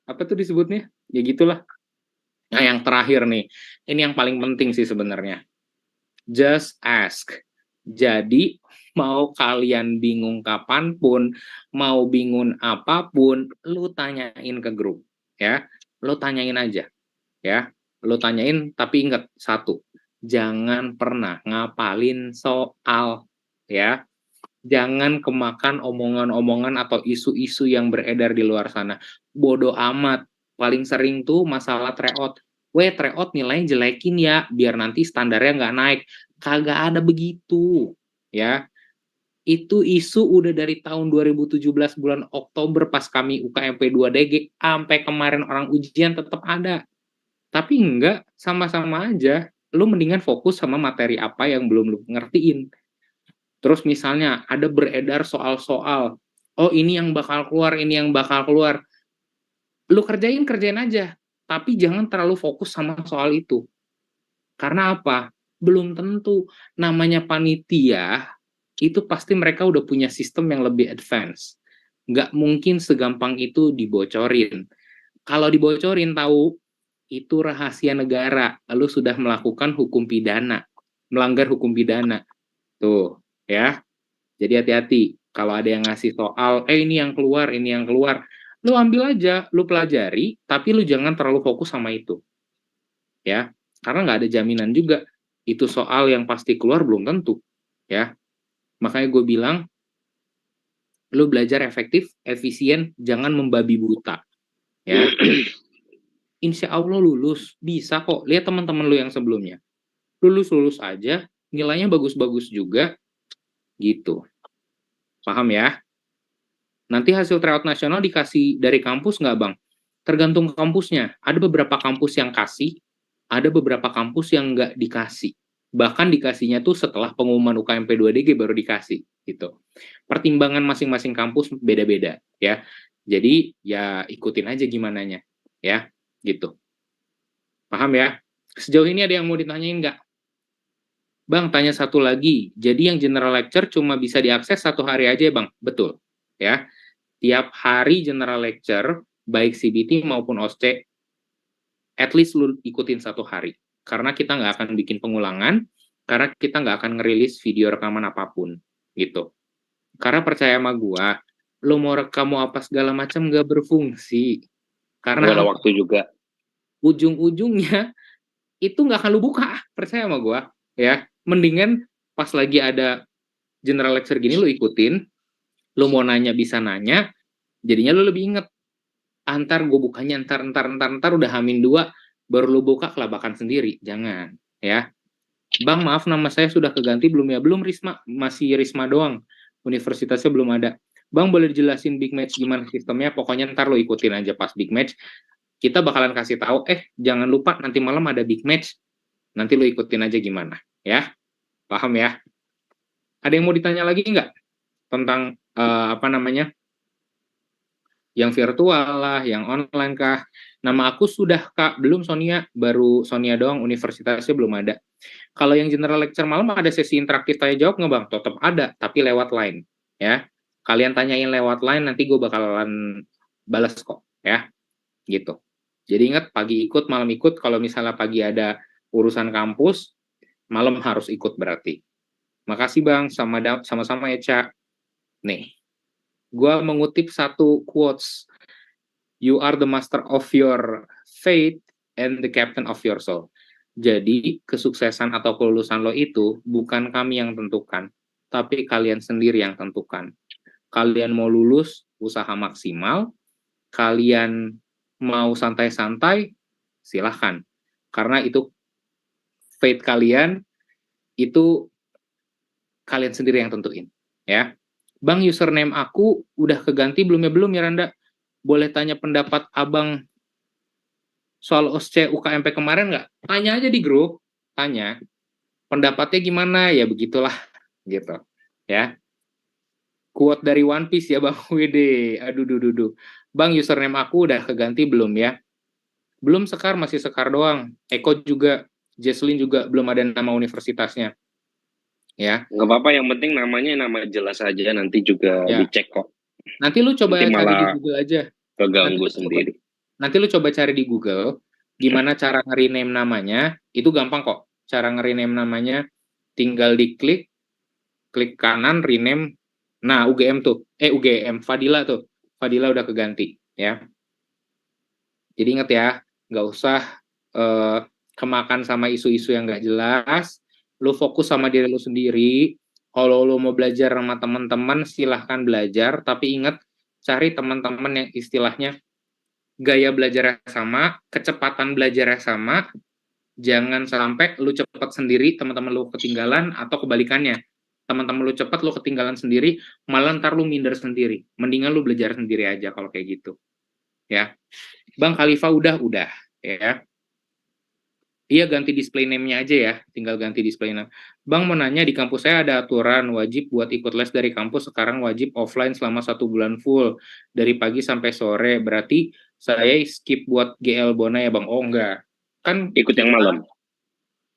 S1: Apa tuh disebutnya? Ya gitulah. Nah, yang terakhir nih, ini yang paling penting sih sebenarnya. Just ask. Jadi, mau kalian bingung kapanpun, mau bingung apapun, lu tanyain ke grup, ya. Lu tanyain aja, ya. Lu tanyain, tapi ingat satu, jangan pernah ngapalin soal, ya. Jangan kemakan omongan-omongan atau isu-isu yang beredar di luar sana. Bodoh amat. Paling sering tuh masalah tryout. Tryout nilainya jelekin ya, biar nanti standarnya nggak naik. Kagak ada begitu. Ya, itu isu udah dari tahun 2017 bulan Oktober pas kami UKMP 2DG, sampai kemarin orang ujian tetap ada. Tapi enggak, sama-sama aja. Lu mendingan fokus sama materi apa yang belum lu ngertiin. Terus misalnya ada beredar soal-soal, oh ini yang bakal keluar, ini yang bakal keluar. Lu kerjain aja, tapi jangan terlalu fokus sama soal itu. Karena apa? Belum tentu. Namanya panitia, itu pasti mereka udah punya sistem yang lebih advance. Nggak mungkin segampang itu dibocorin. Kalau dibocorin tahu, itu rahasia negara. Lalu sudah melakukan hukum pidana. Melanggar hukum pidana. Tuh, ya. Jadi hati-hati, kalau ada yang ngasih soal, ini yang keluar, ini yang keluar, lu ambil aja, lu pelajari, tapi lu jangan terlalu fokus sama itu. Ya, karena nggak ada jaminan juga, itu soal yang pasti keluar belum tentu. Ya, makanya gue bilang, lu belajar efektif, efisien, jangan membabi buta. Ya, insya Allah lulus, bisa kok, lihat teman-teman lu yang sebelumnya. Lulus-lulus aja, nilainya bagus-bagus juga, gitu. Paham ya? Nanti hasil tryout nasional dikasih dari kampus nggak, Bang? Tergantung kampusnya. Ada beberapa kampus yang kasih, ada beberapa kampus yang nggak dikasih. Bahkan dikasihnya tuh setelah pengumuman UKMP 2DG baru dikasih, gitu. Pertimbangan masing-masing kampus beda-beda, ya. Jadi, ya ikutin aja gimananya, ya, gitu. Paham ya? Sejauh ini ada yang mau ditanyain nggak? Bang, tanya satu lagi. Jadi yang general lecture cuma bisa diakses satu hari aja ya, Bang? Betul, ya. Tiap hari general lecture, baik CBT maupun OSCE, at least lu ikutin satu hari. Karena kita nggak akan bikin pengulangan, karena kita nggak akan ngerilis video rekaman apapun, gitu. Karena percaya sama gua, lu mau rekam mau apa segala macam nggak berfungsi. Karena
S2: nggak ada waktu juga.
S1: Ujung-ujungnya, itu nggak akan lu buka, percaya sama gua, ya. Mendingan pas lagi ada general lecture gini, lu ikutin, lu mau nanya bisa nanya, jadinya lu lebih inget. Antar gue bukanya ntar udah H-2 baru lu buka kelabakan sendiri. Jangan, ya. Bang, maaf nama saya sudah keganti belum ya? Belum, Risma, masih Risma doang. Universitasnya belum ada. Bang, boleh dijelasin big match gimana sistemnya? Pokoknya ntar lo ikutin aja pas big match. Kita bakalan kasih tahu, jangan lupa nanti malam ada big match. Nanti lo ikutin aja gimana, ya. Paham ya? Ada yang mau ditanya lagi nggak? Tentang, apa namanya, yang virtual lah, yang online kah? Nama aku sudah, Kak, belum Sonia, baru Sonia doang, universitasnya belum ada. Kalau yang general lecture malam ada sesi interaktif tanya jawab nggak, Bang? Tetap ada, tapi lewat line, ya. Kalian tanyain lewat line, nanti gue bakalan balas kok, ya. Gitu. Jadi ingat, pagi ikut, malam ikut. Kalau misalnya pagi ada urusan kampus, malam harus ikut berarti. Makasih, Bang. Sama-sama ya, Cak. Nih, gue mengutip satu quotes. You are the master of your fate and the captain of your soul. Jadi, kesuksesan atau kelulusan lo itu bukan kami yang tentukan, tapi kalian sendiri yang tentukan. Kalian mau lulus, usaha maksimal. Kalian mau santai-santai, silahkan. Karena itu fate kalian, itu kalian sendiri yang tentuin. Ya, Bang, username aku udah keganti belum ya? Belum ya, Randa? Boleh tanya pendapat abang soal OSCE UKMP kemarin nggak? Tanya aja di grup, tanya. Pendapatnya gimana? Ya begitulah, gitu. Ya. Quote dari One Piece ya, Bang Wede. Aduh, duh. Bang, username aku udah keganti belum ya? Belum, Sekar, masih Sekar doang. Eko juga. Jesslyn juga belum ada nama universitasnya. Ya.
S2: Nggak apa-apa, yang penting namanya nama jelas aja, nanti juga
S1: Ya.
S2: dicek kok.
S1: Nanti lu coba
S2: Nanti
S1: cari di
S2: malah
S1: Google aja.
S2: keganggu sendiri.
S1: Nanti lu coba cari di Google gimana cara nge-rename namanya, itu gampang kok. Cara nge-rename namanya tinggal diklik, klik kanan rename. Nah, UGM tuh. UGM Fadila tuh. Fadila udah keganti, ya. Jadi inget ya, nggak usah kemakan sama isu-isu yang nggak jelas. Lu fokus sama diri lu sendiri. Kalau lu mau belajar sama teman-teman, silahkan belajar. Tapi ingat, cari teman-teman yang istilahnya gaya belajarnya sama, kecepatan belajarnya sama. Jangan sampai lu cepat sendiri, teman-teman lu ketinggalan, atau kebalikannya. Teman-teman lu cepat, lu ketinggalan sendiri, malah ntar lu minder sendiri. Mendingan lu belajar sendiri aja kalau kayak gitu. Ya. Bang Khalifa udah, ya. Iya, ganti display name-nya aja ya, tinggal ganti display name. Bang mau nanya, di kampus saya ada aturan wajib buat ikut les dari kampus, sekarang wajib offline selama 1 bulan full, dari pagi sampai sore, berarti saya skip buat GL Bona ya Bang? Oh enggak, kan
S2: Ikut yang malam?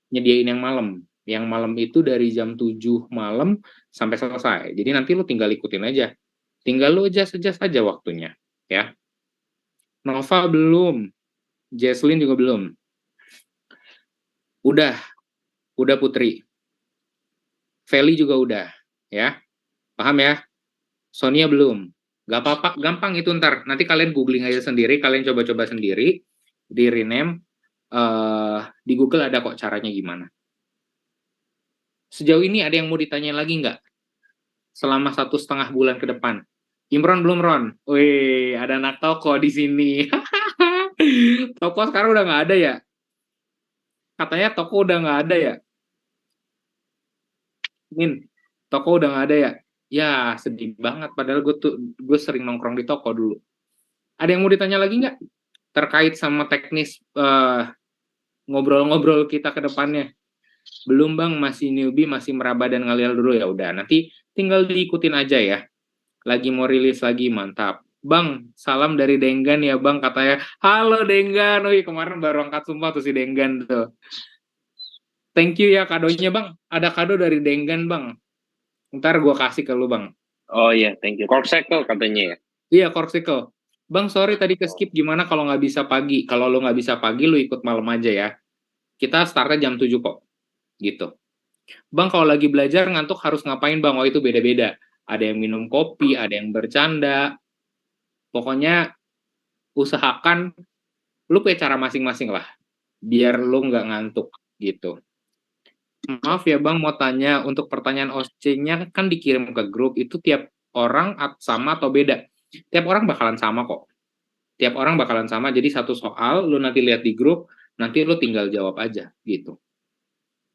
S1: Nyediain yang malam itu dari jam 7 malam sampai selesai, jadi nanti lu tinggal ikutin aja, tinggal lu adjust aja waktunya, ya. Nova belum, Jesslyn juga belum. Udah Putri. Feli juga udah, ya. Paham ya? Sonia belum. Gak apa-apa, gampang itu ntar. Nanti kalian googling aja sendiri, kalian coba-coba sendiri, di rename, di Google ada kok caranya gimana. Sejauh ini ada yang mau ditanya lagi nggak? Selama 1,5 bulan ke depan. Imron belum, Ron? Wih, ada anak toko di sini. Toko sekarang udah nggak ada ya? Katanya toko udah nggak ada ya? Min, toko udah nggak ada ya? Ya, sedih banget. Padahal gue sering nongkrong di toko dulu. Ada yang mau ditanya lagi nggak? Terkait sama teknis ngobrol-ngobrol kita ke depannya. Belum Bang, masih newbie, masih meraba dan ngalial dulu. Ya udah, nanti tinggal diikutin aja ya. Lagi mau rilis lagi, mantap. Bang, salam dari Denggan ya Bang, katanya. Halo Denggan, wih kemarin baru angkat sumpah tuh si Denggan tuh. Thank you ya kadonya Bang, ada kado dari Denggan Bang. Ntar gue kasih ke lu Bang.
S2: Oh iya, thank you. Corkcycle katanya ya?
S1: Iya, Corkcycle. Bang, sorry tadi ke skip, gimana kalau nggak bisa pagi? Kalau lu nggak bisa pagi, lu ikut malam aja ya. Kita startnya jam 7 kok, gitu. Bang, kalau lagi belajar ngantuk harus ngapain Bang? Oh, itu beda-beda. Ada yang minum kopi, ada yang bercanda. Pokoknya usahakan lu punya cara masing-masing lah, biar lu nggak ngantuk, gitu. Maaf ya Bang, mau tanya, untuk pertanyaan OC-nya kan dikirim ke grup, itu tiap orang sama atau beda? Tiap orang bakalan sama kok. Tiap orang bakalan sama, jadi satu soal, lu nanti lihat di grup, nanti lu tinggal jawab aja, gitu.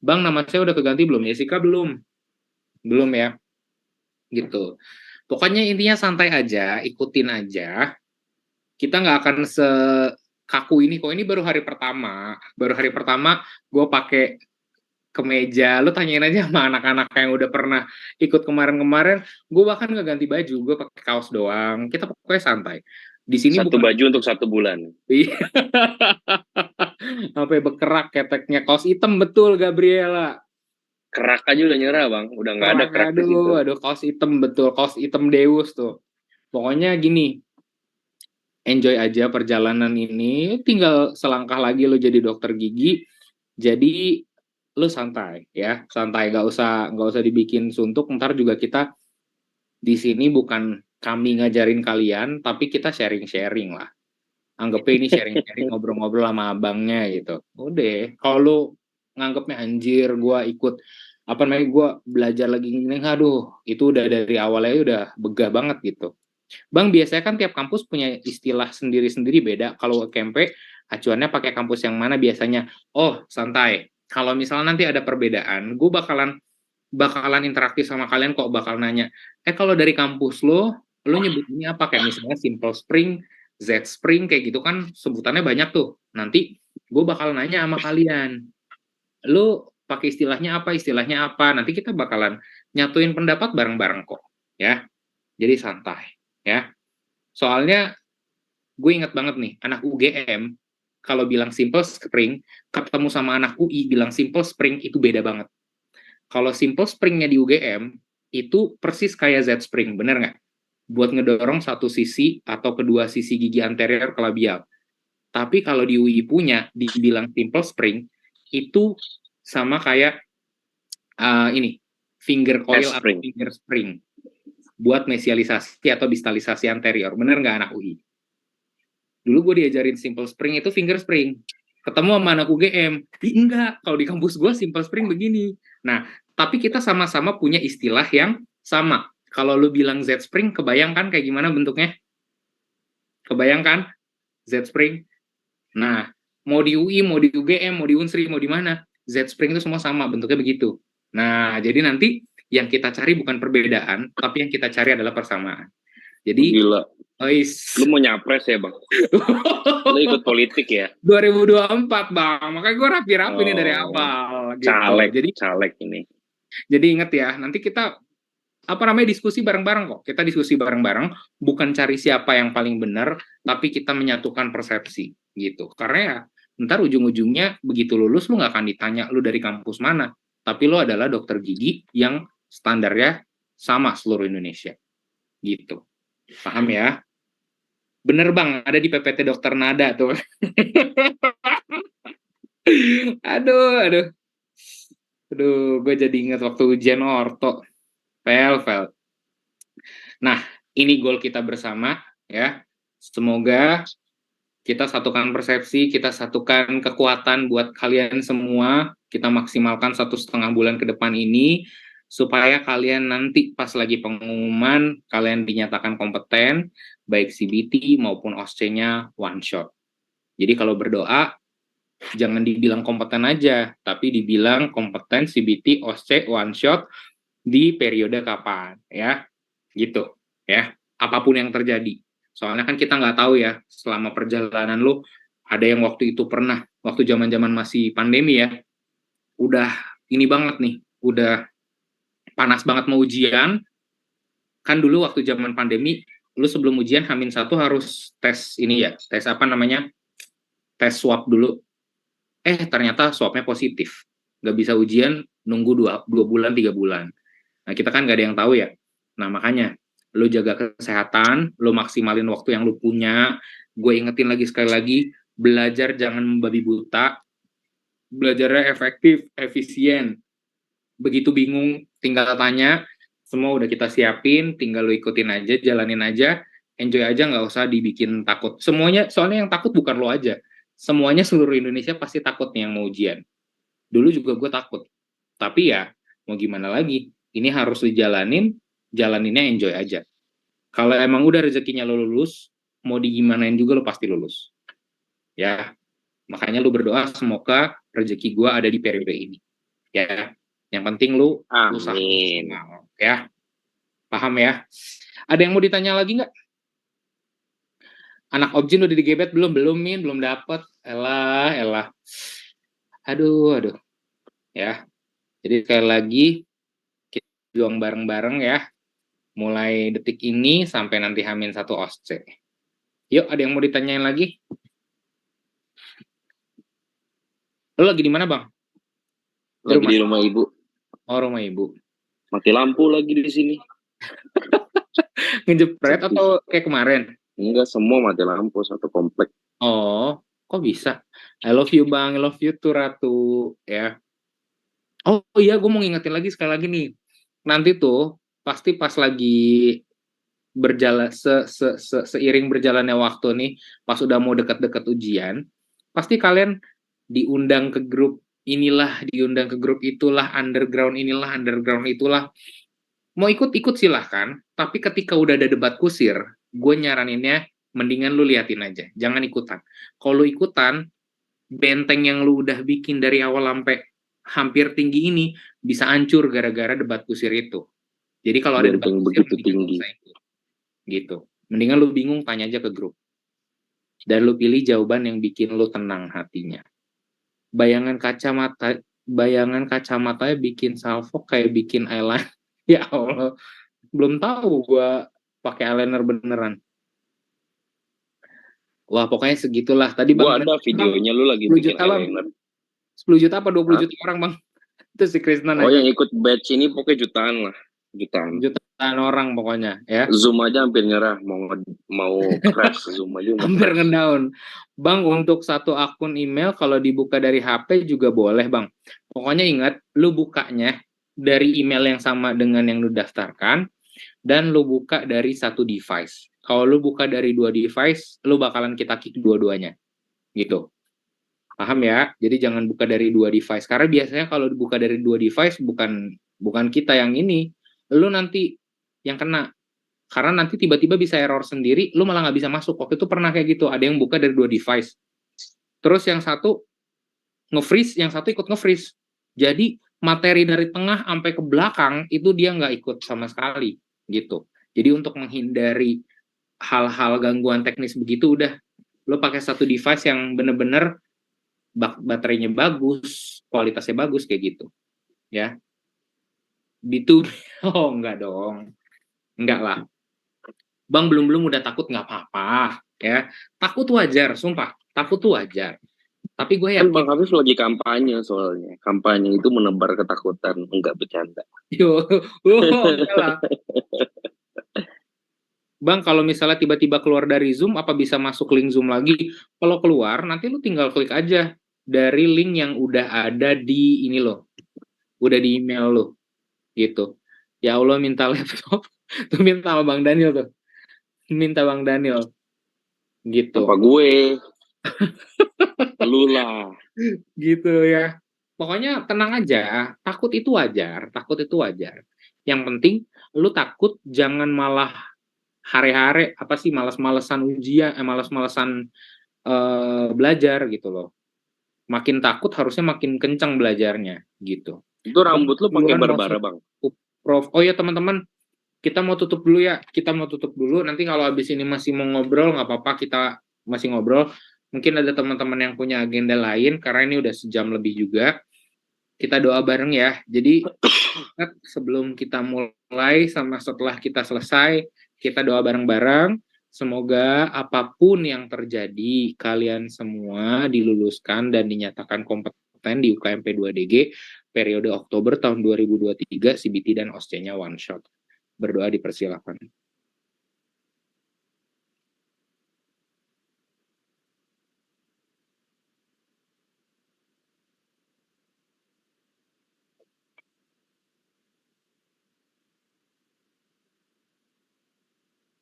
S1: Bang, nama saya udah keganti belum? Jessica belum. Belum ya? Gitu. Pokoknya intinya santai aja, ikutin aja. Kita nggak akan sekaku ini kok. Ini baru hari pertama. Baru hari pertama gue pakai kemeja. Lu tanyain aja sama anak-anak yang udah pernah ikut kemarin-kemarin. Gue bahkan nggak ganti baju. Gue pakai kaos doang. Kita pokoknya santai. Di sini
S2: Satu
S1: bukan
S2: baju untuk 1 bulan.
S1: Iya. Sampai bekerak keteknya, kaos hitam betul Gabriela.
S2: Kerak aja udah nyerah Bang, udah nggak ada kerak di situ.
S1: Aduh, kaos hitam betul, kaos hitam Deus tuh. Pokoknya gini, enjoy aja perjalanan ini, tinggal selangkah lagi lo jadi dokter gigi. Jadi lo santai ya, santai, nggak usah dibikin suntuk. Ntar juga kita di sini bukan kami ngajarin kalian, tapi kita sharing-sharing lah. Anggapnya ini sharing-sharing, ngobrol-ngobrol sama abangnya gitu. Udah, kalau lu nganggapnya anjir, gue ikut apa namanya, gue belajar lagi gini, aduh, itu udah dari awalnya udah begah banget gitu. Bang, biasanya kan tiap kampus punya istilah sendiri-sendiri beda. Kalau KMP, acuannya pakai kampus yang mana biasanya? Oh, santai. Kalau misalnya nanti ada perbedaan, gue bakalan interaktif sama kalian kok, bakal nanya, kalau dari kampus lo nyebutnya apa? Kayak misalnya Simple Spring, Z Spring, kayak gitu kan sebutannya banyak tuh. Nanti gue bakal nanya sama kalian, lo pakai istilahnya apa? Nanti kita bakalan nyatuin pendapat bareng-bareng kok, ya. Jadi santai, ya. Soalnya gue inget banget nih, anak UGM kalau bilang Simple Spring, ketemu sama anak UI bilang Simple Spring itu beda banget. Kalau Simple Spring-nya di UGM, itu persis kayak Z Spring, bener nggak? Buat ngedorong satu sisi atau kedua sisi gigi anterior ke labial. Tapi kalau di UI punya, dibilang Simple Spring, itu sama kayak ini, finger coil atau finger spring. Buat mesialisasi atau distalisasi anterior. Bener nggak anak UI? Dulu gue diajarin Simple Spring itu finger spring. Ketemu sama anak UGM, enggak, kalau di kampus gue Simple Spring begini. Nah, tapi kita sama-sama punya istilah yang sama. Kalau lu bilang Z Spring, kebayangkan kayak gimana bentuknya? Kebayangkan? Z Spring? Nah, mau di UI, mau di UGM, mau di Unsri, mau di mana, Z Spring itu semua sama, bentuknya begitu. Nah, jadi nanti yang kita cari bukan perbedaan, tapi yang kita cari adalah persamaan. Jadi,
S2: gila. Lu mau nyapres ya, Bang? Lu ikut politik ya?
S1: 2024, Bang. Makanya gue rapi-rapi nih dari awal. Gitu.
S2: Caleg ini.
S1: Jadi inget ya, nanti kita diskusi bareng-bareng kok. Kita diskusi bareng-bareng, bukan cari siapa yang paling benar, tapi kita menyatukan persepsi gitu. Karena ya, ntar ujung-ujungnya begitu lulus lu nggak akan ditanya lu dari kampus mana, tapi lu adalah dokter gigi yang standarnya sama seluruh Indonesia. Gitu. Paham ya? Bener Bang, ada di PPT Dokter Nada tuh. Aduh, gue jadi ingat waktu ujian orto. Fel. Nah, ini goal kita bersama, ya. Semoga kita satukan persepsi, kita satukan kekuatan buat kalian semua, kita maksimalkan 1,5 bulan ke depan ini, supaya kalian nanti pas lagi pengumuman, kalian dinyatakan kompeten, baik CBT maupun OSCE-nya one shot. Jadi kalau berdoa, jangan dibilang kompeten aja, tapi dibilang kompeten CBT, OSCE, one shot di periode kapan, ya. Gitu, ya. Apapun yang terjadi. Soalnya kan kita nggak tahu ya, selama perjalanan lu, ada yang waktu itu pernah, waktu zaman-zaman masih pandemi ya, udah ini banget nih, udah panas banget mau ujian, kan dulu waktu zaman pandemi, lu sebelum ujian H-1 harus tes ini ya, tes apa namanya, tes swab dulu. Ternyata swabnya positif. Nggak bisa ujian, nunggu 2 bulan, 3 bulan. Nah, kita kan nggak ada yang tahu ya. Nah, makanya, lu jaga kesehatan, lu maksimalin waktu yang lu punya, gue ingetin lagi sekali lagi, belajar jangan membabi buta, belajarnya efektif, efisien. Begitu bingung, tinggal tanya, semua udah kita siapin, tinggal lu ikutin aja, jalanin aja, enjoy aja, nggak usah dibikin takut. Semuanya, soalnya yang takut bukan lo aja. Semuanya seluruh Indonesia pasti takut nih yang mau ujian. Dulu juga gue takut. Tapi ya, mau gimana lagi? Ini harus dijalanin, jalaninnya enjoy aja. Kalau emang udah rezekinya lo lulus, mau digimanain juga lo pasti lulus. Ya, makanya lu berdoa semoga rezeki gue ada di periode ini. Ya, yang penting lu usaha maksimal. Ya, paham ya? Ada yang mau ditanya lagi nggak? Anak objin udah digebet belum? Belum dapet. Elah. Aduh. Ya, jadi sekali lagi, kita juang bareng-bareng ya. Mulai detik ini sampai nanti H-1 OSCE. Yuk, ada yang mau ditanyain lagi? Lo lagi di mana, Bang?
S2: Lagi di rumah ibu.
S1: Oh, rumah ibu.
S2: Mati lampu lagi di sini.
S1: Ngejepret atau kayak kemarin?
S2: Enggak, semua mati lampu satu komplek.
S1: Oh, kok bisa? I love you, Bang. I love you too, Ratu. Ya. Oh iya, gue mau ngingetin lagi sekali lagi nih. Nanti tuh, pasti pas lagi berjalan seiring berjalannya waktu nih, pas udah mau deket-deket ujian, pasti kalian diundang ke grup inilah, diundang ke grup itulah, underground inilah, underground itulah. Mau ikut silahkan, tapi ketika udah ada debat kusir, gue nyaraninnya mendingan lu liatin aja, jangan ikutan. Kalau lu ikutan, benteng yang lu udah bikin dari awal sampai hampir tinggi ini bisa hancur gara-gara debat kusir itu. Jadi kalau ada debat kusir
S2: begitu tinggi
S1: gitu. Mendingan lu bingung, tanya aja ke grup. Dan lu pilih jawaban yang bikin lu tenang hatinya. Bayangan kacamatanya bikin salvo kayak bikin eyeliner. Ya Allah, belum tahu gua pakai eyeliner beneran. Wah, pokoknya segitulah. Tadi
S2: Gua
S1: Bang,
S2: ada videonya lu lagi
S1: 10
S2: bikin
S1: juta Bang.
S2: eyeliner.
S1: 10 juta apa 20
S2: Hah?
S1: juta orang Bang? Itu si Krisna
S2: Oh,
S1: nanya.
S2: yang ikut batch ini pokoknya jutaan lah. Jutaan.
S1: Jutaan orang pokoknya ya.
S2: Zoom aja hampir nyerah. Mau crash. Zoom aja mau
S1: Hampir
S2: crash.
S1: ngedown. Bang, untuk satu akun email kalau dibuka dari HP juga boleh Bang. Pokoknya ingat, lu bukanya dari email yang sama dengan yang lu daftarkan, dan lu buka dari satu device. Kalau lu buka dari 2 device, lu bakalan kita kick dua-duanya. Gitu. Paham ya? Jadi jangan buka dari 2 device. Karena biasanya kalau dibuka dari 2 device, bukan kita yang ini. Lu nanti yang kena. Karena nanti tiba-tiba bisa error sendiri, lu malah nggak bisa masuk. Waktu itu pernah kayak gitu, ada yang buka dari 2 device. Terus yang satu nge-freeze, yang satu ikut nge-freeze. Jadi materi dari tengah sampai ke belakang itu dia nggak ikut sama sekali gitu. Jadi untuk menghindari hal-hal gangguan teknis begitu, udah lo pakai satu device yang bener-bener baterainya bagus, kualitasnya bagus kayak gitu ya. Gitu. Oh enggak dong, enggak lah Bang, belum udah takut nggak apa-apa ya. Takut wajar, sumpah, takut tuh wajar. Tapi gue
S2: Kan
S1: yakin.
S2: Bang Hafiz lagi kampanye soalnya. Kampanye itu menebar ketakutan, enggak bercanda.
S1: Yo, enggak lah. Bang, kalau misalnya tiba-tiba keluar dari Zoom, apa bisa masuk link Zoom lagi? Kalau keluar, nanti lu tinggal klik aja dari link yang udah ada di ini loh, udah di email lo, gitu. Ya Allah, minta laptop, tuh minta sama Bang Daniel tuh, minta Bang Daniel, gitu.
S2: Apa gue? Lu lah.
S1: Gitu ya. Pokoknya tenang aja, takut itu wajar, takut itu wajar. Yang penting, lu takut jangan malah hare-hare, apa sih, malas-malesan ujian, malas-malesan belajar gitu loh. Makin takut harusnya makin kencang belajarnya gitu.
S2: Itu rambut lu pakai
S1: Duluan mau
S2: barbara, Bang.
S1: Prof. Oh ya teman-teman, kita mau tutup dulu ya. Kita mau tutup dulu. Nanti kalau habis ini masih mau ngobrol, nggak apa-apa, kita masih ngobrol. Mungkin ada teman-teman yang punya agenda lain, karena ini udah sejam lebih juga. Kita doa bareng ya. Jadi sebelum kita mulai sama setelah kita selesai, kita doa bareng-bareng. Semoga apapun yang terjadi, kalian semua diluluskan dan dinyatakan kompeten di UKMP 2DG periode Oktober tahun 2023, CBT dan OSCE-nya one shot. Berdoa dipersilakan.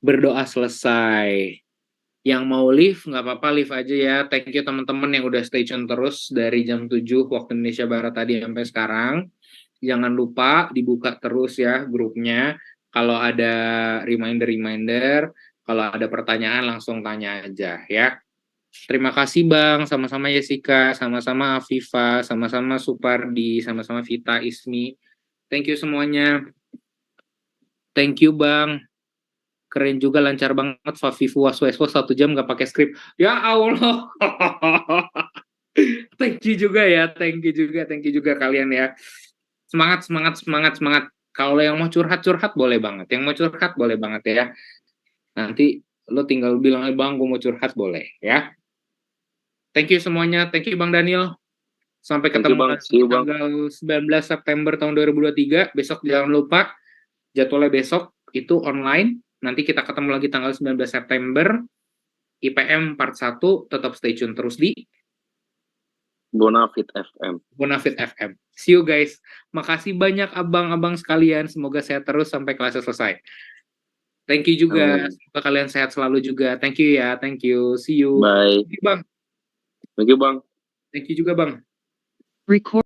S1: Berdoa selesai. Yang mau live, nggak apa-apa, live aja ya. Thank you teman-teman yang udah stay tune terus dari jam 7 waktu Indonesia Barat tadi sampai sekarang. Jangan lupa dibuka terus ya grupnya. Kalau ada reminder-reminder, kalau ada pertanyaan langsung tanya aja ya. Terima kasih Bang, sama-sama Jessica, sama-sama Afifa, sama-sama Supardi, sama-sama Vita, Ismi. Thank you semuanya. Thank you Bang. Keren juga, lancar banget. Fafifu Wasweswo 1 jam nggak pakai skrip. Ya Allah. Thank you juga ya, thank you juga kalian ya. Semangat. Kalau yang mau curhat boleh banget. Yang mau curhat boleh banget ya. Nanti lo tinggal bilang, Bang, gue mau curhat, boleh ya. Thank you semuanya. Thank you Bang Daniel. Sampai ketemu lagi tanggal 19 September tahun 2023. Besok jangan lupa, jadwalnya besok itu online. Nanti kita ketemu lagi tanggal 19 September. IPM part 1, tetap stay tune terus di
S2: Bonafit FM.
S1: Bonafit FM. See you guys. Makasih banyak abang-abang sekalian. Semoga sehat terus sampai kelasnya selesai. Thank you juga. Semoga kalian sehat selalu juga. Thank you ya. Thank you. See you.
S2: Bye.
S1: Thank you Bang.
S2: Thank you Bang.
S1: Thank you juga Bang.
S3: Record.